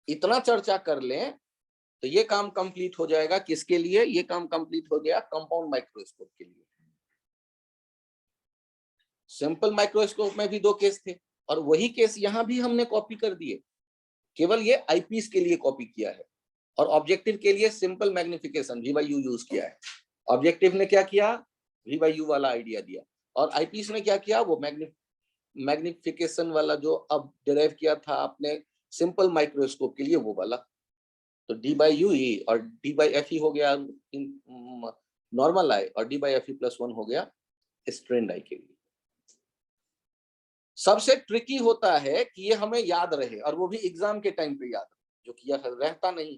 [SPEAKER 1] इतना चर्चा कर लें तो ये काम कंप्लीट हो जाएगा। किसके लिए? ये काम कंप्लीट हो गया कंपाउंड माइक्रोस्कोप के लिए। सिंपल माइक्रोस्कोप में भी दो केस थे और वही केस यहां भी हमने कॉपी कर दिए, केवल ये आईपीस के लिए कॉपी किया है और ऑब्जेक्टिव के लिए simple magnification V by U use किया है। ऑब्जेक्टिव ने क्या किया? वी बाई यू वाला आइडिया दिया, और आईपीस ने क्या किया? वो मैग्निफिकेशन वाला जो अब डिराइव किया था आपने सिंपल माइक्रोस्कोप के लिए, वो वाला। तो डी बाई यू ई और डी बाई एफ ई हो गया नॉर्मल आई, और D by F E plus 1 हो गया स्ट्रेन्ड आई के लिए। सबसे ट्रिकी होता है कि ये हमें याद रहे, और वो भी एग्जाम के टाइम पे याद रहे, जो किया रहता नहीं।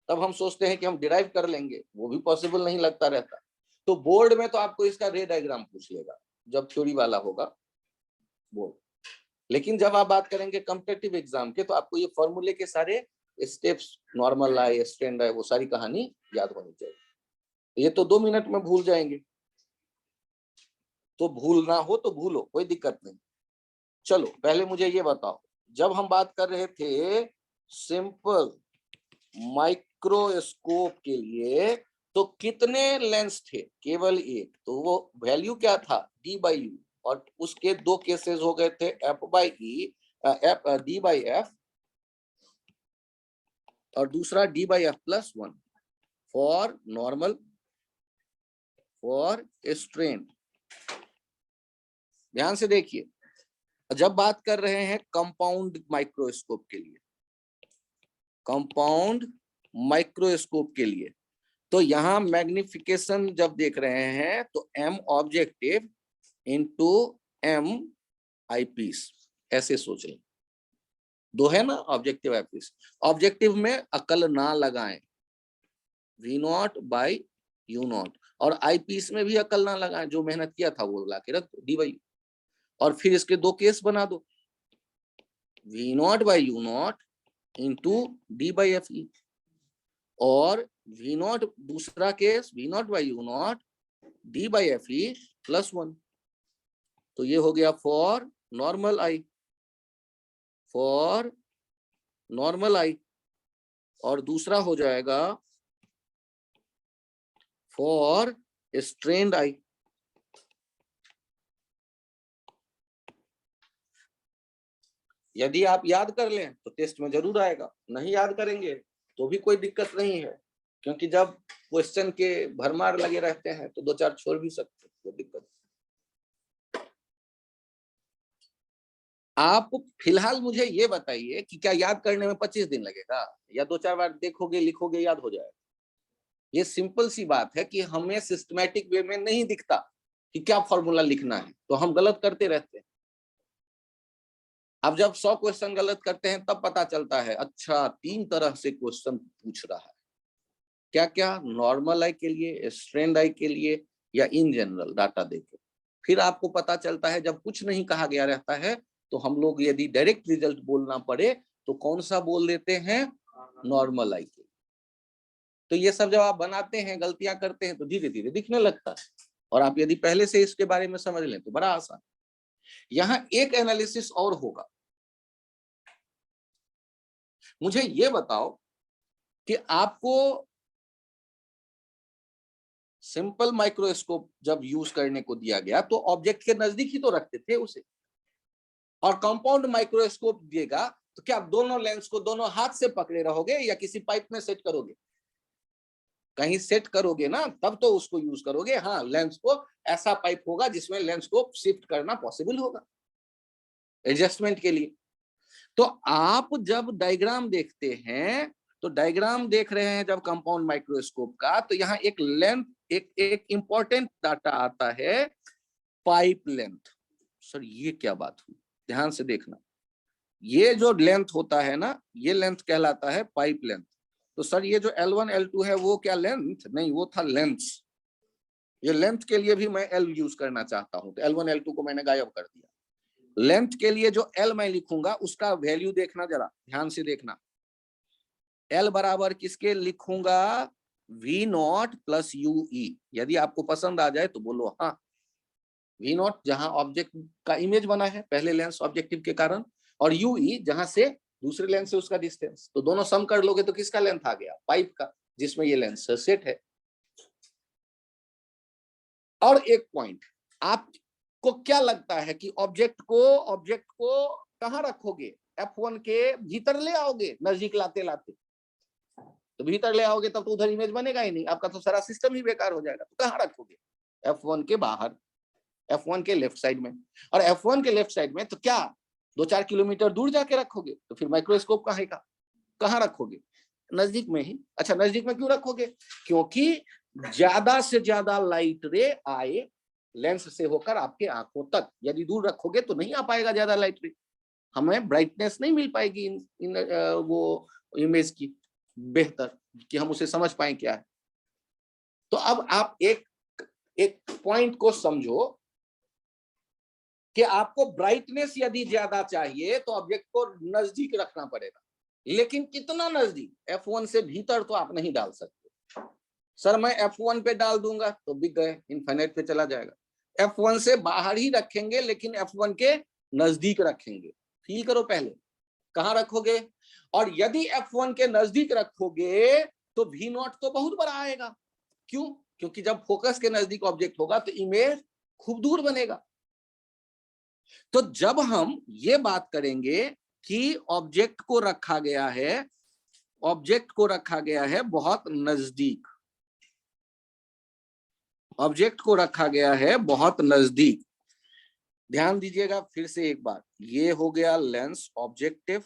[SPEAKER 1] तब हम सोचते हैं कि हम डिराइव कर लेंगे, वो भी पॉसिबल नहीं लगता रहता। तो बोर्ड में तो आपको इसका रे डायग्राम पूछ लेगा जब थ्योरी वाला होगा बोर्ड, लेकिन जब आप बात करेंगे कॉम्पिटिटिव एग्जाम के तो आपको ये फॉर्मूले के सारे स्टेप्स, नॉर्मल आए, स्टैंड आए, वो सारी कहानी याद होनी चाहिए। ये तो 2 मिनट में भूल जाएंगे, तो भूलना हो तो भूलो, कोई दिक्कत नहीं। चलो पहले मुझे ये बताओ, जब हम बात कर रहे थे सिंपल माइक्रोस्कोप के लिए तो कितने लेंस थे? केवल एक। तो वो वैल्यू क्या था? डी बाई यू, और उसके दो केसेस हो गए थे F by E, D by F, और दूसरा D by F plus 1 for normal, for strain. ध्यान से देखिए, जब बात कर रहे हैं कंपाउंड माइक्रोस्कोप के लिए, कंपाउंड माइक्रोस्कोप के लिए, तो यहां मैग्निफिकेशन जब देख रहे हैं तो M objective into M eyepiece, ऐसे सोच लें। दो है ना ऑब्जेक्टिव आईपीस। ऑब्जेक्टिव में अकल ना लगाएं, V0 बाई U0, और आईपीस में भी अकल ना लगाएं। जो मेहनत किया था वो ला के रख दो, डी बाई। और फिर इसके दो केस बना दो, V0 by U0 into D by F E, और V0 दूसरा case V0 by U0 D by F E plus 1। तो ये हो गया for normal eye, for normal eye, और दूसरा हो जाएगा फॉर स्ट्रेन्ड आई। यदि आप याद कर लें तो टेस्ट में जरूर आएगा, नहीं याद करेंगे तो भी कोई दिक्कत नहीं है, क्योंकि जब क्वेश्चन के भरमार लगे रहते हैं तो 2-4 छोड़ भी सकते हैं, कोई दिक्कत। आप फिलहाल मुझे ये बताइए कि क्या याद करने में 25 दिन लगेगा, या 2-4 बार देखोगे लिखोगे याद हो जाएगा? ये सिंपल सी बात है कि हमें सिस्टमैटिक वे में नहीं दिखता कि क्या फॉर्मूला लिखना है, तो हम गलत करते रहते हैं। अब जब 100 क्वेश्चन गलत करते हैं तब पता चलता है अच्छा 3 तरह से क्वेश्चन पूछ रहा है, क्या क्या, नॉर्मल आई के लिए, स्ट्रेन्ड आई के लिए, या इन जनरल डाटा देके। फिर आपको पता चलता है जब कुछ नहीं कहा गया रहता है तो हम लोग यदि डायरेक्ट रिजल्ट बोलना पड़े तो कौन सा बोल देते हैं, नॉर्मल आई के। तो ये सब जब आप बनाते हैं, गलतियां करते हैं, तो धीरे धीरे दिखने लगता है, और आप यदि पहले से इसके बारे में समझ लें तो बड़ा आसान। यहाँ एक एनालिसिस और होगा, मुझे ये बताओ कि आपको सिंपल माइक्रोस्कोप जब यूज करने को दिया गया तो ऑब्जेक्ट के नजदीक ही तो रखते थे उसे, और कंपाउंड माइक्रोस्कोप दिएगा तो क्या आप दोनों लेंस को दोनों हाथ से पकड़े रहोगे या किसी पाइप में सेट करोगे? कहीं सेट करोगे ना, तब तो उसको यूज करोगे। हाँ, लेंस को ऐसा पाइप होगा जिसमें लेंस को शिफ्ट करना पॉसिबल होगा एडजस्टमेंट के लिए। तो आप जब डायग्राम देखते हैं तो डायग्राम देख रहे हैं जब कंपाउंड माइक्रोस्कोप का, तो यहाँ एक लेंथ, एक इंपॉर्टेंट डाटा आता है, पाइप लेंथ। सर ये क्या बात हुई, ध्यान से देखना, ये जो लेंथ होता है ना, ये लेंथ कहलाता है पाइप लेंथ। तो सर ये जो L1 L2 है वो क्या लेंथ? नहीं, वो था लेंस। ये लेंथ के लिए भी मैं L यूज करना चाहता हूं, तो L1 L2 को मैंने गायब कर दिया। लेंथ के लिए जो L मैं लिखूंगा उसका वैल्यू देखना, जरा ध्यान से देखना। L बराबर किसके लिखूंगा? V0 plus UE। यदि आपको पसंद आ जाए तो बोलो हाँ। V0 जहां ऑब्जेक्ट का इमेज बना है पहले लेंस ऑब्जेक्टिव के कारण, और UE जहां से दूसरे लेंस से उसका डिस्टेंस, तो दोनों सम कर लोगे तो किसका लेंथ आ गया? पाइप का, जिसमें ये लेंस सेट है। और एक पॉइंट, आपको क्या लगता है कि ऑब्जेक्ट को कहां रखोगे? F1 के भीतर ले आओगे, नजदीक लाते लाते तो भीतर ले आओगे तब तो उधर इमेज बनेगा ही नहीं, आपका तो सारा सिस्टम ही बेकार हो जाएगा। तो कहां रखोगे? F1 के बाहर, F1 के लेफ्ट साइड में। और F1 के लेफ्ट साइड में तो क्या 2-4 किलोमीटर दूर जाके रखोगे? तो फिर माइक्रोस्कोप कहाँ रखोगे? नजदीक में ही। अच्छा, नजदीक में क्यों रखोगे? क्योंकि ज्यादा से ज्यादा लाइट रे आए लेंस से होकर आपके आंखों तक। यदि दूर रखोगे तो नहीं आ पाएगा ज्यादा लाइट रे, हमें ब्राइटनेस नहीं मिल पाएगी वो इमेज की बेहतर, कि हम उसे समझ पाए क्या है। तो अब आप एक पॉइंट को समझो कि आपको ब्राइटनेस यदि ज्यादा चाहिए तो ऑब्जेक्ट को नजदीक रखना पड़ेगा, लेकिन कितना नजदीक? F1 से भीतर तो आप नहीं डाल सकते। सर मैं F1 पे डाल दूंगा तो बिक गए, इनफाइनाइट पे चला जाएगा। F1 से बाहर ही रखेंगे लेकिन F1 के नजदीक रखेंगे। फील करो पहले, कहां रखोगे? और यदि F1 के नजदीक रखोगे तो V0 तो बहुत बड़ा आएगा। क्यों? क्योंकि जब फोकस के नजदीक ऑब्जेक्ट होगा तो इमेज खूब दूर बनेगा। तो जब हम ये बात करेंगे कि ऑब्जेक्ट को रखा गया है बहुत नजदीक, ऑब्जेक्ट को रखा गया है बहुत नजदीक। ध्यान दीजिएगा फिर से एक बार, ये हो गया लेंस ऑब्जेक्टिव,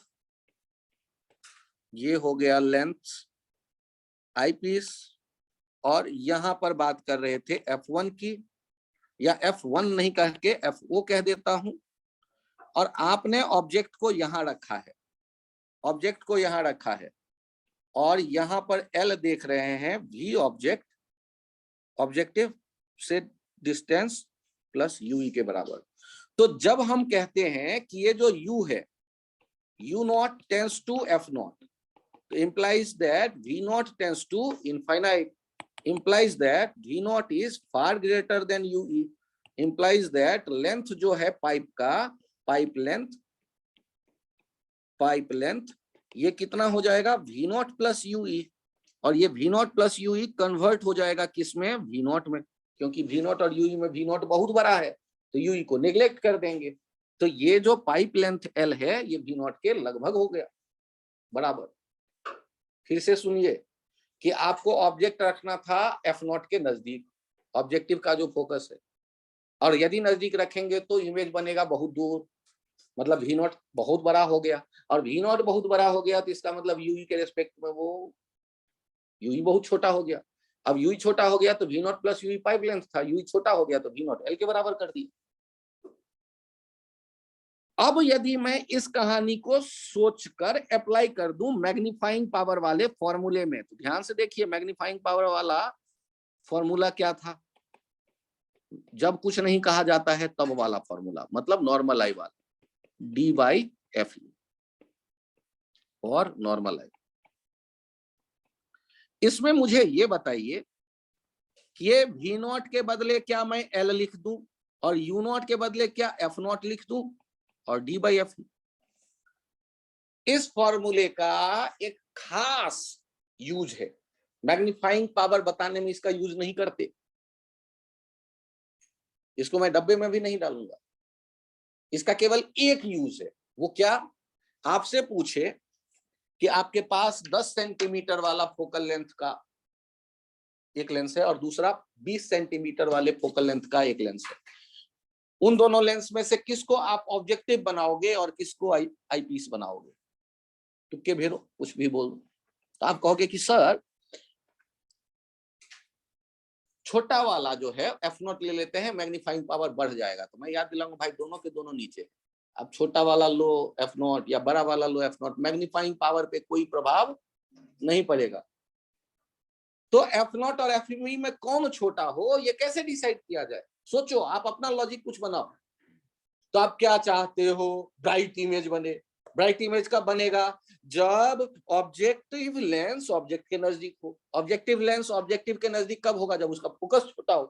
[SPEAKER 1] ये हो गया लेंस आईपीस, और यहां पर बात कर रहे थे F1 की, या F1 नहीं कह के FO कह देता हूं। और आपने ऑब्जेक्ट को यहां रखा है, ऑब्जेक्ट को यहां रखा है, और यहां पर L देख रहे हैं, V ऑब्जेक्टिव से डिस्टेंस प्लस UE के बराबर। तो जब हम कहते हैं कि ये जो U है, U0 tends to F0, तो implies that V0 tends to infinite, implies that V0 is far greater than UE. implies that length जो है पाइप का, पाइप लेंथ ये कितना हो जाएगा V नॉट प्लस यूई, और ये V nought plus UE convert हो जाएगा किसमें, V नॉट में, क्योंकि V नॉट और यूई में V नॉट बहुत बड़ा है तो यूई को नेग्लेक्ट कर देंगे। तो ये जो पाइप लेंथ L है ये V नॉट के लगभग हो गया बराबर। फिर से सुनिए कि आपको ऑब्जेक्ट रखना था F नॉट के नजदीक, ऑब्जेक्टिव का जो फोकस है, और यदि नजदीक रखेंगे तो इमेज बनेगा बहुत दूर, मतलब V नॉट बहुत बड़ा हो गया, और V नॉट बहुत बड़ा हो गया तो इसका मतलब यूई के रेस्पेक्ट में वो यूई बहुत छोटा हो गया। अब यूई छोटा हो गया तो V nought plus UE pipe length था, यूई छोटा हो गया तो V नॉट L के बराबर कर दिया। अब यदि मैं इस कहानी को सोचकर अप्लाई कर दूं मैग्नीफाइंग पावर वाले फॉर्मूले में, तो ध्यान से देखिए मैग्नीफाइंग पावर वाला फॉर्मूला क्या था, जब कुछ नहीं कहा जाता है तब वाला फॉर्मूला, मतलब नॉर्मल आई वाला, डी बाई एफ और नॉर्मल आई। इसमें मुझे ये बताइए कि ये V नॉट के बदले क्या मैं L लिख दूं और U नॉट के बदले क्या F नॉट लिख दूं और D बाई एफ। इस फॉर्मूले का एक खास यूज है, मैग्नीफाइंग पावर बताने में इसका यूज नहीं करते, इसको मैं डब्बे में भी नहीं डालूंगा, इसका केवल एक यूज है। वो क्या, आपसे पूछे कि आपके पास 10 सेंटीमीटर वाला फोकल लेंथ का एक लेंस है और दूसरा 20 सेंटीमीटर वाले फोकल लेंथ का एक लेंस है, उन दोनों लेंस में से किसको आप ऑब्जेक्टिव बनाओगे और किसको आई पीस बनाओगे, तुक्के भेरो कुछ भी बोल दो। तो आप कहोगे कि सर छोटा वाला जो है एफ नॉट ले लेते हैं, मैग्नीफाइंग पावर बढ़ जाएगा। तो मैं याद दिलाऊंगा भाई दोनों के दोनों नीचे, अब छोटा वाला लो एफ नॉट या बड़ा वाला लो एफ नॉट, मैग्नीफाइंग पावर पे कोई प्रभाव नहीं पड़ेगा। तो एफ नॉट और एफ में कौन छोटा हो ये कैसे डिसाइड किया जाए, सोचो आप अपना लॉजिक कुछ बनाओ। तो आप क्या चाहते हो, ब्राइट इमेज बने। ब्राइट इमेज कब बनेगा, जब ऑब्जेक्टिव लेंस ऑब्जेक्ट के नजदीक हो। ऑब्जेक्टिव लेंस ऑब्जेक्टिव के नजदीक कब होगा, जब उसका फोकस छोटा हो,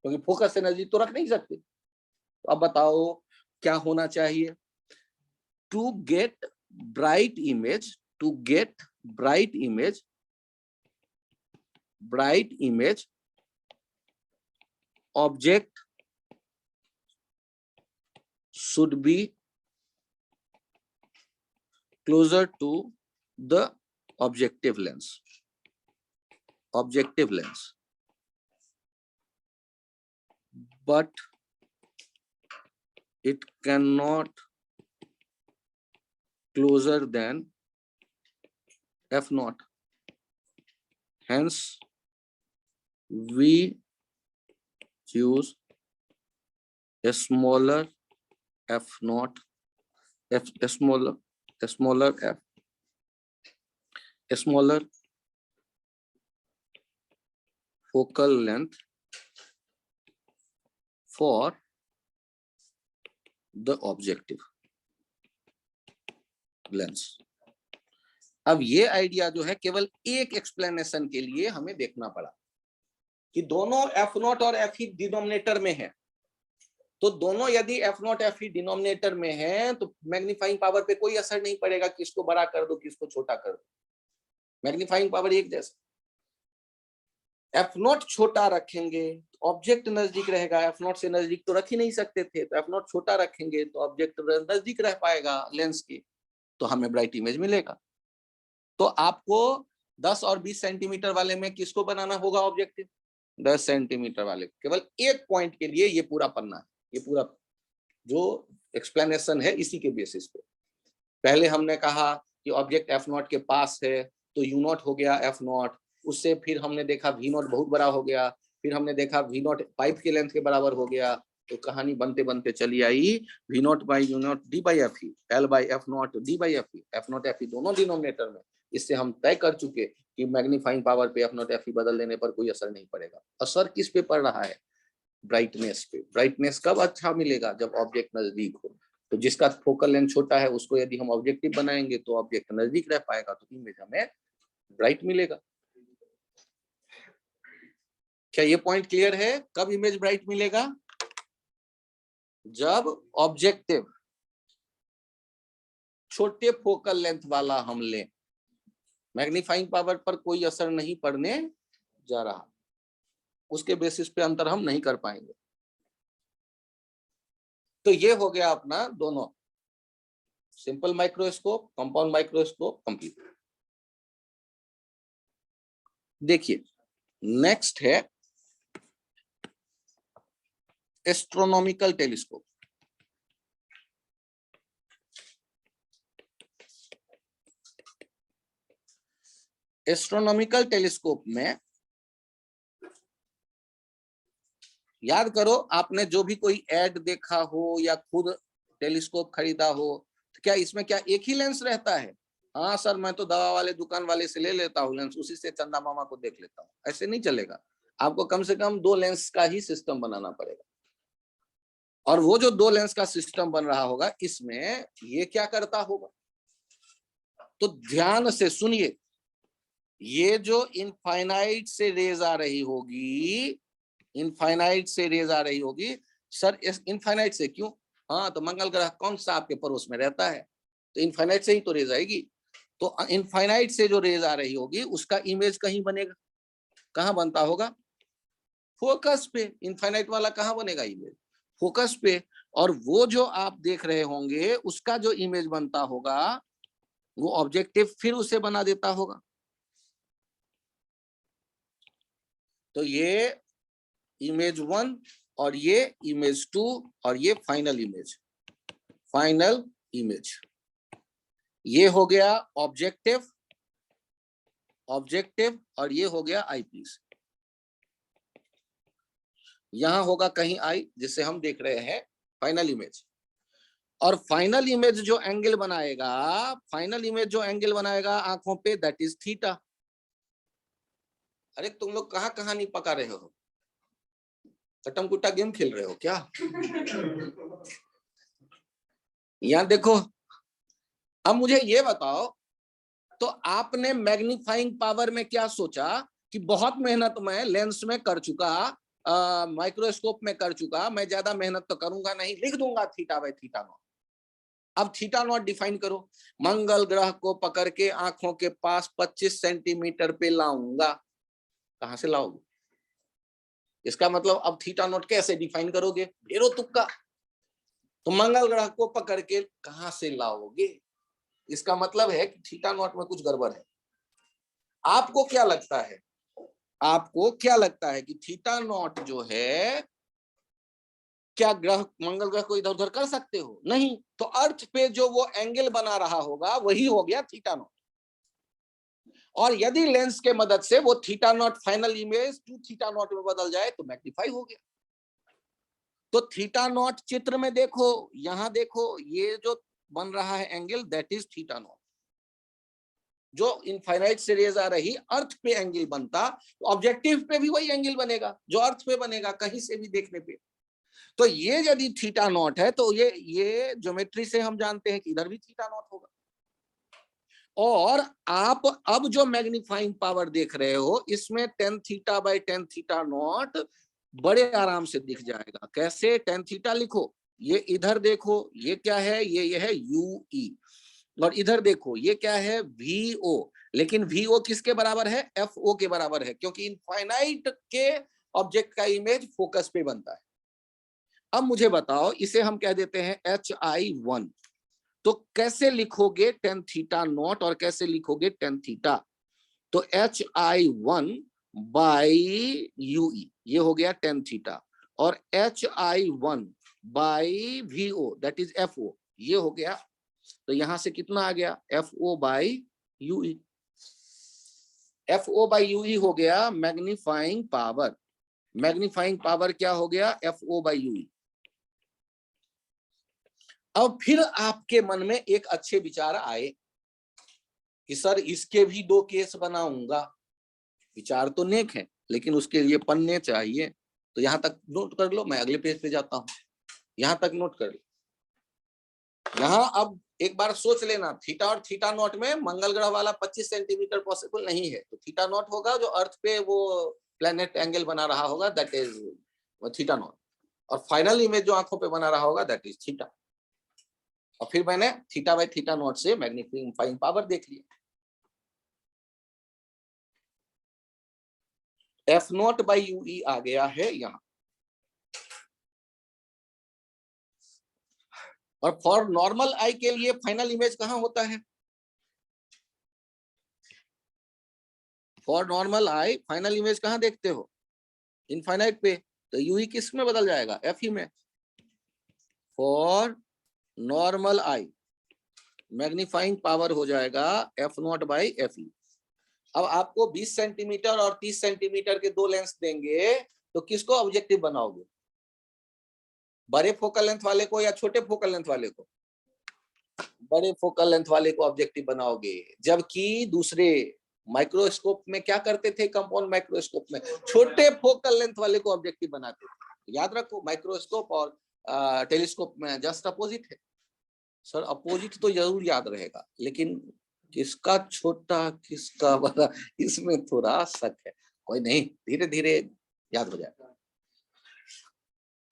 [SPEAKER 1] क्योंकि फोकस से नजदीक तो रख नहीं सकते। तो अब बताओ क्या होना चाहिए, to get bright image, to get bright image object should be closer to the objective lens, but it cannot closer than f naught. Hence we choose a smaller f naught, a smaller focal length for the objective lens। अब ये आइडिया जो है केवल एक एक्सप्लेनेशन के लिए हमें देखना पड़ा कि दोनों एफ नॉट और एफ ई डिनोमिनेटर में है, तो दोनों यदि एफ नॉट एफ ई डिनोमिनेटर में है तो मैग्नीफाइंग पावर पे कोई असर नहीं पड़ेगा, किसको बड़ा कर दो किसको छोटा कर दो, मैग्नीफाइंग पावर एक जैसा। एफ नॉट छोटा रखेंगे तो ऑब्जेक्ट नजदीक रहेगा, एफ नॉट से नजदीक तो रख ही नहीं सकते थे, तो एफ नॉट छोटा रखेंगे तो ऑब्जेक्ट नजदीक रह पाएगा लेंस के, तो हमें ब्राइट इमेज मिलेगा। तो आपको 10 और 20 सेंटीमीटर वाले में किसको बनाना होगा ऑब्जेक्टिव, 10 सेंटीमीटर वाले। केवल एक पॉइंट के लिए ये पूरा पन्ना है, ये पूरा जो एक्सप्लेनेशन है इसी के बेसिस पे। पहले हमने कहा कि ऑब्जेक्ट एफ नॉट के पास है तो यू नॉट हो गया एफ नॉट, उससे फिर हमने देखा वी नॉट बहुत बड़ा हो गया, फिर हमने देखा वी नॉट पाइप के लेंथ के बराबर हो गया, तो कहानी बनते बनते चली आई V naught by U naught D by F E, L by F naught D by F E, F naught F E दोनों डिनोमिनेटर में। इससे हम तय कर चुके कि मैग्नीफाइंग पावर पे एफ नॉट एफ ई बदल देने पर कोई असर नहीं पड़ेगा। असर किस पे पड़ रहा है, ब्राइटनेस पे। ब्राइटनेस कब अच्छा मिलेगा, जब ऑब्जेक्ट नजदीक हो। तो जिसका फोकल लेंथ छोटा है उसको यदि हम ऑब्जेक्टिव बनाएंगे तो ऑब्जेक्ट नजदीक रह पाएगा, तो इमेज हमें ब्राइट मिलेगा। क्या ये पॉइंट क्लियर है, कब इमेज ब्राइट मिलेगा, जब ऑब्जेक्टिव छोटे फोकल लेंथ वाला हम लें, मैग्नीफाइंग पावर पर कोई असर नहीं पड़ने जा रहा, उसके बेसिस पे अंतर हम नहीं कर पाएंगे। तो ये हो गया अपना दोनों, simple microscope, compound microscope, complete. देखिए नेक्स्ट है एस्ट्रोनॉमिकल टेलीस्कोप। एस्ट्रोनॉमिकल टेलीस्कोप में याद करो, आपने जो भी कोई एड देखा हो या खुद टेलीस्कोप खरीदा हो, तो क्या इसमें क्या एक ही लेंस रहता है? हाँ सर, मैं तो दवा वाले दुकान वाले से ले लेता हूँ लेंस, उसी से चंदा मामा को देख लेता हूँ। ऐसे नहीं चलेगा, आपको कम से कम 2 लेंस का ही सिस्टम बनाना पड़ेगा। और वो जो 2 लेंस का सिस्टम बन रहा होगा, इसमें ये क्या करता होगा, तो ध्यान से सुनिए। ये जो इनफाइनाइट से रेज आ रही होगी, इनफाइनाइट से रेज आ रही होगी, सर इनफाइनाइट से क्यों? हाँ, तो मंगल ग्रह कौन सा आपके पड़ोस में रहता है, तो इनफाइनाइट से ही तो रेज आएगी। तो इनफाइनाइट से जो रेज आ रही होगी, उसका इमेज कहीं बनेगा, कहाँ बनता होगा? फोकस पे। इनफाइनाइट वाला कहाँ बनेगा इमेज? फोकस पे। और वो जो आप देख रहे होंगे, उसका जो इमेज बनता होगा, वो ऑब्जेक्टिव फिर उसे बना देता होगा। तो ये इमेज 1 और ये इमेज 2 और ये फाइनल इमेज, फाइनल इमेज। ये हो गया ऑब्जेक्टिव, ऑब्जेक्टिव, और ये हो गया आईपीस। यहां होगा कहीं आई, जिसे हम देख रहे हैं फाइनल इमेज। और फाइनल इमेज जो एंगल बनाएगा, फाइनल इमेज जो एंगल बनाएगा आंखों पे, दैट इज थीटा। अरे तुम लोग कहाँ कहानी पका रहे हो? कटम कुट्टा गेम खेल रहे हो क्या? यहां देखो, अब मुझे ये बताओ, तो आपने मैग्नीफाइंग पावर में क्या सोचा कि बहुत मेहनत मैं लेंस में कर चुका, माइक्रोस्कोप में कर चुका, मैं ज्यादा मेहनत तो करूंगा नहीं, लिख दूंगा थीटा बाय थीटा नॉट। अब थीटा नॉट डिफाइन करो। मंगल ग्रह को पकड़ के आंखों के पास 25 सेंटीमीटर पे लाऊंगा। कहां से लाओगे? इसका मतलब अब थीटा नॉट कैसे डिफाइन करोगे? ढेरों तुक्का। तो मंगल ग्रह को पकड़ के कहां से लाओगे? इसका मतलब है कि थीटा नॉट में कुछ गड़बड़ है। आपको क्या लगता है, आपको क्या लगता है कि थीटा नॉट जो है, क्या ग्रह, मंगल ग्रह को इधर उधर कर सकते हो? नहीं। तो अर्थ पे जो वो एंगल बना रहा होगा, वही हो गया थीटा नॉट। और यदि लेंस के मदद से वो theta naught final image 2 theta naught में बदल जाए, तो मैग्नीफाई हो गया। तो थीटा नॉट चित्र में देखो, यहां देखो, ये जो बन रहा है angle, that is theta naught. जो इनफाइनाइट से रेज आ रही, अर्थ पे एंगल बनता, तो ऑब्जेक्टिव पे भी वही एंगल बनेगा जो अर्थ पे बनेगा, कहीं से भी देखने पे। तो ये यदि थीटा नॉट है, तो ये ज्योमेट्री से हम जानते हैं कि इधर भी थीटा नॉट होगा। और आप अब जो मैग्नीफाइंग पावर देख रहे हो, इसमें tan theta by tan theta naught बड़े आराम से दिख जाएगा। कैसे? tan थीटा लिखो, ये इधर देखो, ये क्या है, ये है UE। और इधर देखो, ये क्या है, VO। लेकिन VO किसके बराबर है? FO के बराबर है, क्योंकि इनफाइनाइट के ऑब्जेक्ट का इमेज फोकस पे बनता है। अब मुझे बताओ, इसे हम कह देते हैं HI1। तो कैसे लिखोगे tan थीटा नॉट और कैसे लिखोगे tan थीटा? तो HI1 बाई UE, ये हो गया tan थीटा, और HI1 by VO, that is FO, ये हो गया। तो यहां से कितना आ गया? FO by UE। FO by UE हो गया मैग्नीफाइंग पावर। मैग्नीफाइंग पावर क्या हो गया? FO by UE। अब फिर आपके मन में एक अच्छे विचार आए कि सर इसके भी 2 केस बनाऊंगा। विचार तो नेक है, लेकिन उसके लिए पन्ने चाहिए। तो यहां तक नोट कर लो, मैं अगले पेज पे जाता हूं। यहां तक नोट कर लो। यहां अब एक बार सोच लेना, थीटा और थीटा नॉट में मंगल ग्रह वाला 25 सेंटीमीटर पॉसिबल नहीं है, तो थीटा नॉट होगा जो अर्थ पे वो प्लेनेट एंगल बना रहा होगा, दैट इज थीटा नॉट। और फाइनल इमेज जो आंखों पे बना रहा होगा दैट इज थीटा। और फिर मैंने थीटा बाय थीटा नॉट से मैग्नीफाइंग पावर देख लिया। एफ नॉट बाई यूई आ गया है यहां। और फॉर नॉर्मल आई के लिए फाइनल इमेज कहां होता है? For normal I final image कहां देखते हो? इनफाइनाइट पे। तो यूई किस में बदल जाएगा? एफ ई में। For normal I magnifying power हो जाएगा एफ नॉट बाई एफ ई। अब आपको 20 सेंटीमीटर और 30 सेंटीमीटर के दो लेंस देंगे तो किसको ऑब्जेक्टिव बनाओगे? बड़े फोकल लेंथ वाले को या छोटे फोकल लेंथ वाले को? बड़े फोकल लेंथ वाले को ऑब्जेक्टिव बनाओगे। जबकि दूसरे माइक्रोस्कोप में क्या करते थे? कंपाउंड माइक्रोस्कोप में छोटे फोकल लेंथ वाले को ऑब्जेक्टिव बनाते थे। याद रखो, माइक्रोस्कोप और टेलीस्कोप में जस्ट अपोजिट है। सर अपोजिट तो जरूर याद रहेगा, लेकिन किसका छोटा किसका बड़ा इसमें थोड़ा शक है। कोई नहीं, धीरे धीरे याद हो जाएगा।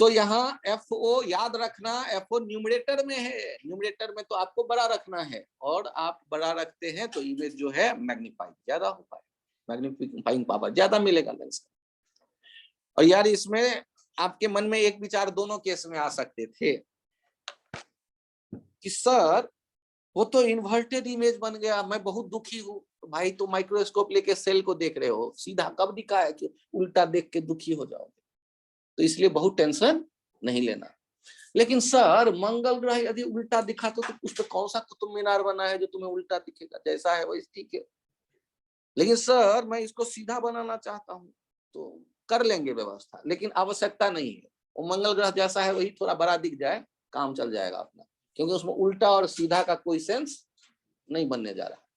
[SPEAKER 1] तो यहाँ FO याद रखना, FO न्यूमरेटर में है। न्यूमरेटर में तो आपको बड़ा रखना है, और आप बड़ा रखते हैं तो इमेज जो है मैग्नीफाइंग ज्यादा हो पाए, मैग्नीफाइंग पावर ज्यादा मिलेगा लेंस का। और यार इसमें आपके मन में एक विचार दोनों केस में आ सकते थे कि सर वो तो इन्वर्टेड इमेज बन गया, मैं बहुत दुखी हूँ। भाई तो माइक्रोस्कोप लेके सेल को देख रहे हो, सीधा कब दिखा है कि उल्टा देख के दुखी हो जाओगे? तो इसलिए बहुत टेंशन नहीं लेना। लेकिन सर मंगल ग्रह यदि उल्टा दिखा तो उस पर कौन सा कुतुब मीनार बना है जो तुम्हें उल्टा दिखेगा? जैसा है वही ठीक है। लेकिन सर मैं इसको सीधा बनाना चाहता हूँ, तो कर लेंगे व्यवस्था, लेकिन आवश्यकता नहीं है। वो मंगल ग्रह जैसा है वही थोड़ा बड़ा दिख जाए, काम चल जाएगा अपना, क्योंकि उसमें उल्टा और सीधा का कोई सेंस नहीं बनने जा रहा।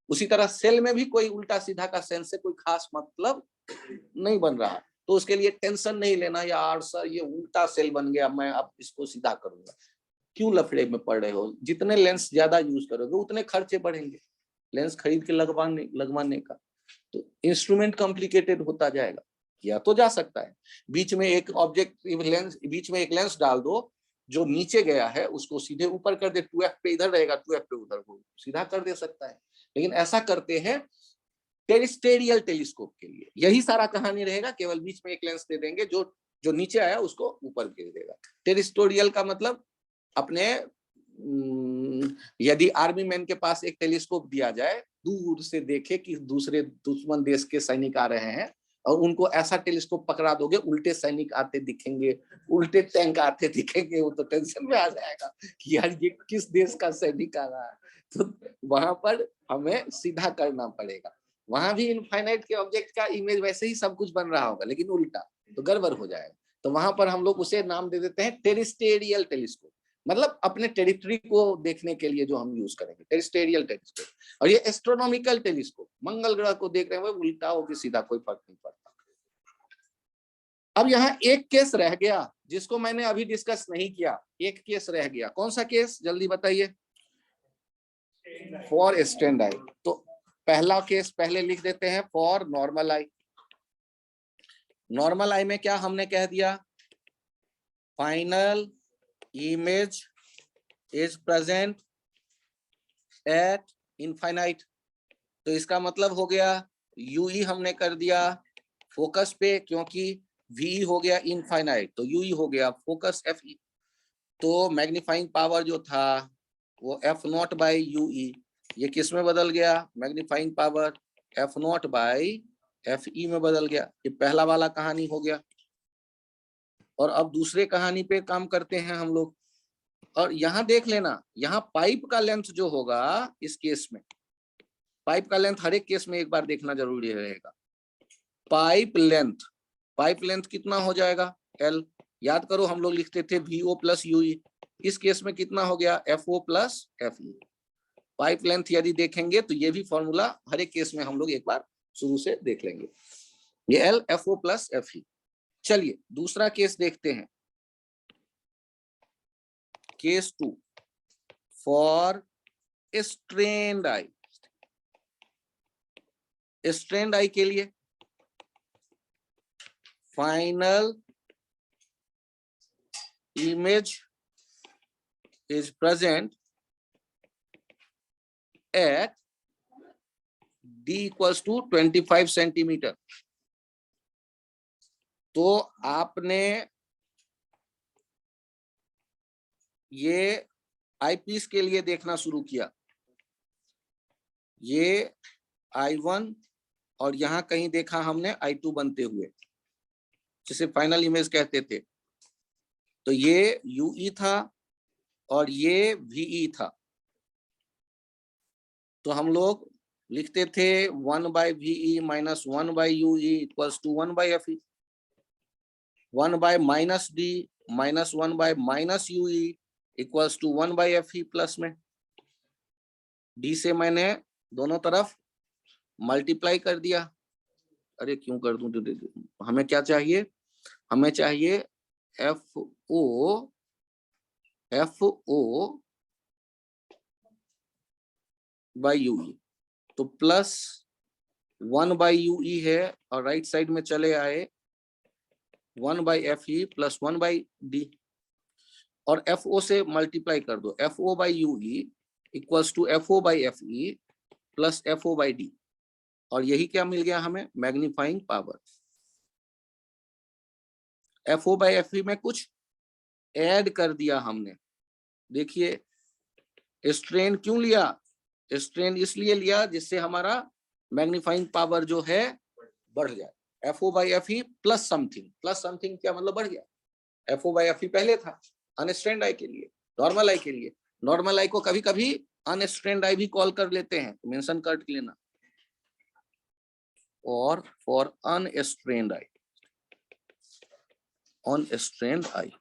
[SPEAKER 1] उसी तरह सेल में भी कोई उल्टा सीधा का सेंस से कोई खास मतलब नहीं बन रहा। तो उसके लिए टेंशन नहीं लेना, यार सर ये उल्टा सेल बन गया, मैं अब इसको सीधा करूंगा। क्यों लफड़े में पड़ रहे हो? जितने लेंस ज्यादा यूज करोगे उतने खर्चे बढ़ेंगे लेंस खरीद के लगवाने का। तो इंस्ट्रूमेंट कॉम्प्लिकेटेड होता जाएगा। किया तो जा सकता है, बीच में एक ऑब्जेक्टिव लेंस, बीच में एक लेंस डाल दो, जो नीचे गया है उसको सीधे ऊपर कर दे, 2f पे इधर रहेगा, 2f पे उधर को सीधा कर दे सकता है। लेकिन ऐसा करते हैं टेरिस्टेरियल टेलीस्कोप के लिए, यही सारा कहानी रहेगा। केवल बीच में एक लेंस दे देंगे, जो जो नीचे आया उसको ऊपर गिर देगा। टेरिस्टोरियल का मतलब अपने यदि आर्मी मैन के पास एक टेलीस्कोप दिया जाए, दूर से देखे कि दूसरे दुश्मन देश के सैनिक आ रहे हैं, और उनको ऐसा टेलीस्कोप पकड़ा दोगे, उल्टे सैनिक आते दिखेंगे, उल्टे टैंक आते दिखेंगे, वो तो टेंशन में आ जाएगा कि यार ये किस देश का सैनिक आ रहा है। तो वहां पर हमें सीधा करना पड़ेगा। वहां भी इनफाइनाइट के ऑब्जेक्ट का इमेज वैसे ही सब कुछ बन रहा होगा, लेकिन उल्टा, तो गड़बड़ हो जाएगा। तो वहां पर हम लोग उसे नाम दे देते हैं टेरिस्टेरियल टेलीस्कोप, मतलब अपने टेरिटरी को देखने के लिए जो हम यूज करेंगे, टेरिस्टेरियल टेलीस्कोप। और ये एस्ट्रोनॉमिकल टेलीस्कोप, मंगल ग्रह को देख रहे हैं, वो उल्टा हो कि सीधा कोई फर्क नहीं पड़ता। अब यहाँ एक केस रह गया जिसको मैंने अभी डिस्कस नहीं किया। एक केस रह गया, कौन सा केस जल्दी बताइए? फॉर स्ट्रेंड आई। तो पहला केस पहले लिख देते हैं, फॉर नॉर्मल आई। नॉर्मल आई में क्या हमने कह दिया? Final image is present at infinite. तो इसका मतलब हो गया यूई हमने कर दिया फोकस पे, क्योंकि वी हो गया इनफाइनाइट, तो यूई हो गया फोकस एफ ई। तो मैग्नीफाइंग पावर जो था वो एफ नॉट बाई यूई, ये किस में बदल गया? Magnifying power F not by F ई में बदल गया। ये पहला वाला कहानी हो गया। और अब दूसरे कहानी पे काम करते हैं हम लोग। और यहाँ देख लेना, यहाँ पाइप का लेंथ जो होगा इस केस में, पाइप का लेंथ हर एक केस में एक बार देखना जरूरी रहेगा। पाइप लेंथ कितना हो जाएगा? एल। याद करो हम लोग लिखते थे VO प्लस यूई, इस केस में कितना हो गया? FO plus FE। Pipe length यदि देखेंगे तो ये भी फॉर्मूला हर एक केस में हम लोग एक बार शुरू से देख लेंगे, ये L FO प्लस FE। चलिए दूसरा केस देखते हैं, case 2 for strained eye. Strained eye के लिए final image is present at d equals to 25 centimetre. तो आपने ये आईपीस के लिए देखना शुरू किया, ये I1 और यहां कहीं देखा हमने I2 बनते हुए, जिसे फाइनल इमेज कहते थे। तो ये UE था और ये VE था। तो हम लोग लिखते थे 1/VE minus 1/UE equals to 1/FE, 1/-D minus 1/-UE equals to 1/FE plus में D से मैंने दोनों तरफ मल्टीप्लाई कर दिया। अरे क्यों कर दूं, हमें क्या चाहिए, हमें चाहिए FO बाई UE। तो प्लस 1/UE है और राइट साइड में चले आए 1/FE प्लस 1/D और FO से मल्टीप्लाई कर दो, FO/UE equals to FO/FE plus FO/D। और यही क्या मिल गया हमें, मैग्नीफाइंग पावर। FO/FE में कुछ ऐड कर दिया हमने। देखिए स्ट्रेन क्यों लिया, स्ट्रेन इसलिए लिया जिससे हमारा मैग्नीफाइंग पावर जो है बढ़ जाए। FO/FE plus something, plus something क्या मतलब बढ़ गया। FO/FE पहले था अनस्ट्रेन्ड आई के लिए, नॉर्मल आई के लिए। नॉर्मल आई को कभी कभी अनस्ट्रेन्ड आई भी कॉल कर लेते हैं, तो मेंशन कर लेना। और फॉर अनस्ट्रेन्ड आई, अनस्ट्रेन्ड आई,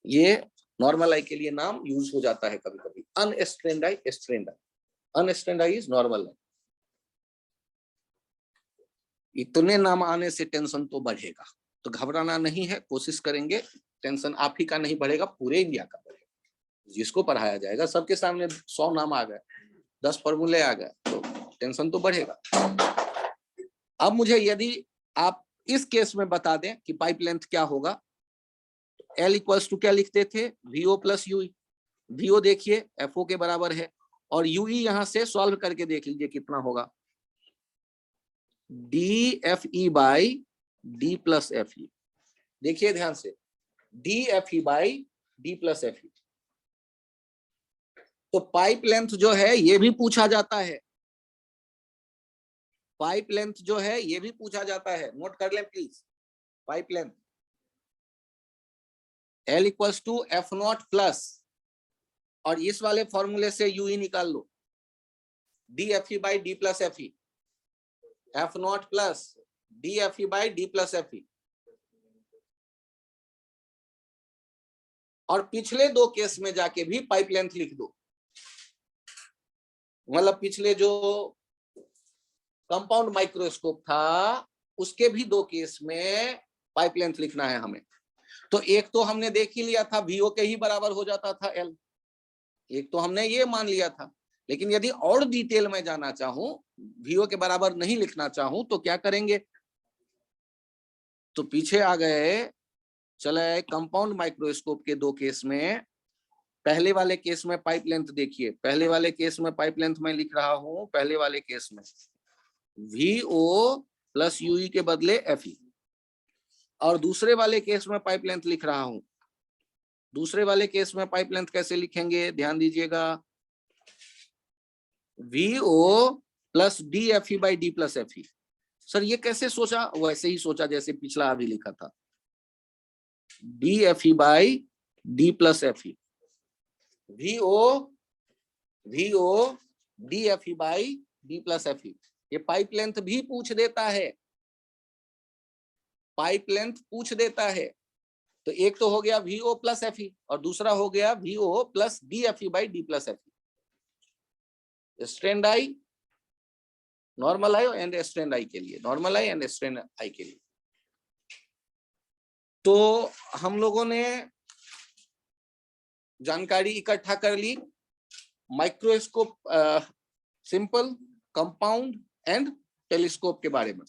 [SPEAKER 1] ये नॉर्मल आई के लिए नाम यूज हो जाता है कभी कभी। Unstrained eye, strained eye, unstrained eye is normal eye. इतने नाम आने से टेंशन तो बढ़ेगा, तो घबराना नहीं है, कोशिश करेंगे। टेंशन आप ही का नहीं बढ़ेगा, पूरे इंडिया का बढ़ेगा। जिसको पढ़ाया जाएगा सबके सामने 100 नाम आ गए, 10 फॉर्मूले आ गए, तो टेंशन तो बढ़ेगा। अब मुझे यदि आप इस केस में बता दें कि पाइप लेंथ क्या होगा, L इक्वल्स टू क्या लिखते थे, VO प्लस UE। VO देखिए FO के बराबर है और UE यहां से सॉल्व करके देख लीजिए कितना होगा, DFE by D plus FE। देखिए ध्यान से, DFE by D plus FE। तो पाइप लेंथ जो है ये भी पूछा जाता है, पाइप लेंथ जो है ये भी पूछा जाता है, नोट कर लें please. Pipe length L equals to F0 plus, और इस वाले फॉर्मूले से UE निकाल लो, DFE by D plus FE, F0 plus DFE by D plus FE। और पिछले दो केस में जाके भी पाइप लेंथ लिख दो, मतलब पिछले जो कंपाउंड माइक्रोस्कोप था उसके भी दो केस में पाइप लेंथ लिखना है हमें। तो एक तो हमने देख ही लिया था VO के ही बराबर हो जाता था L, एक तो हमने ये मान लिया था। लेकिन यदि और डिटेल में जाना चाहूं, VO के बराबर नहीं लिखना चाहूं, तो क्या करेंगे, तो पीछे आ गए, चले कंपाउंड माइक्रोस्कोप के दो केस में। पहले वाले केस में पाइप लेंथ देखिए, पहले वाले केस में पाइप लेंथ मैं लिख रहा हूं, पहले वाले केस में VO प्लस UE के बदले FE। और दूसरे वाले केस में पाइप लेंथ लिख रहा हूं, दूसरे वाले केस में पाइप लेंथ कैसे लिखेंगे, ध्यान दीजिएगा, VO plus DFE by D plus FE। Sir ये कैसे सोचा, वैसे ही सोचा जैसे पिछला अभी लिखा था, DFE by D plus FE, VO DFE by D plus FE। ये पाइप लेंथ भी पूछ देता है, पाइप लेंथ पूछ देता है। तो एक तो हो गया VO प्लस FE और दूसरा हो गया VO plus DFE by D plus FE। Strained eye, normal eye and strained eye के लिए, normal eye and strained eye के लिए। तो हम लोगों ने जानकारी इकट्ठा कर ली microscope, simple, compound and telescope के बारे में।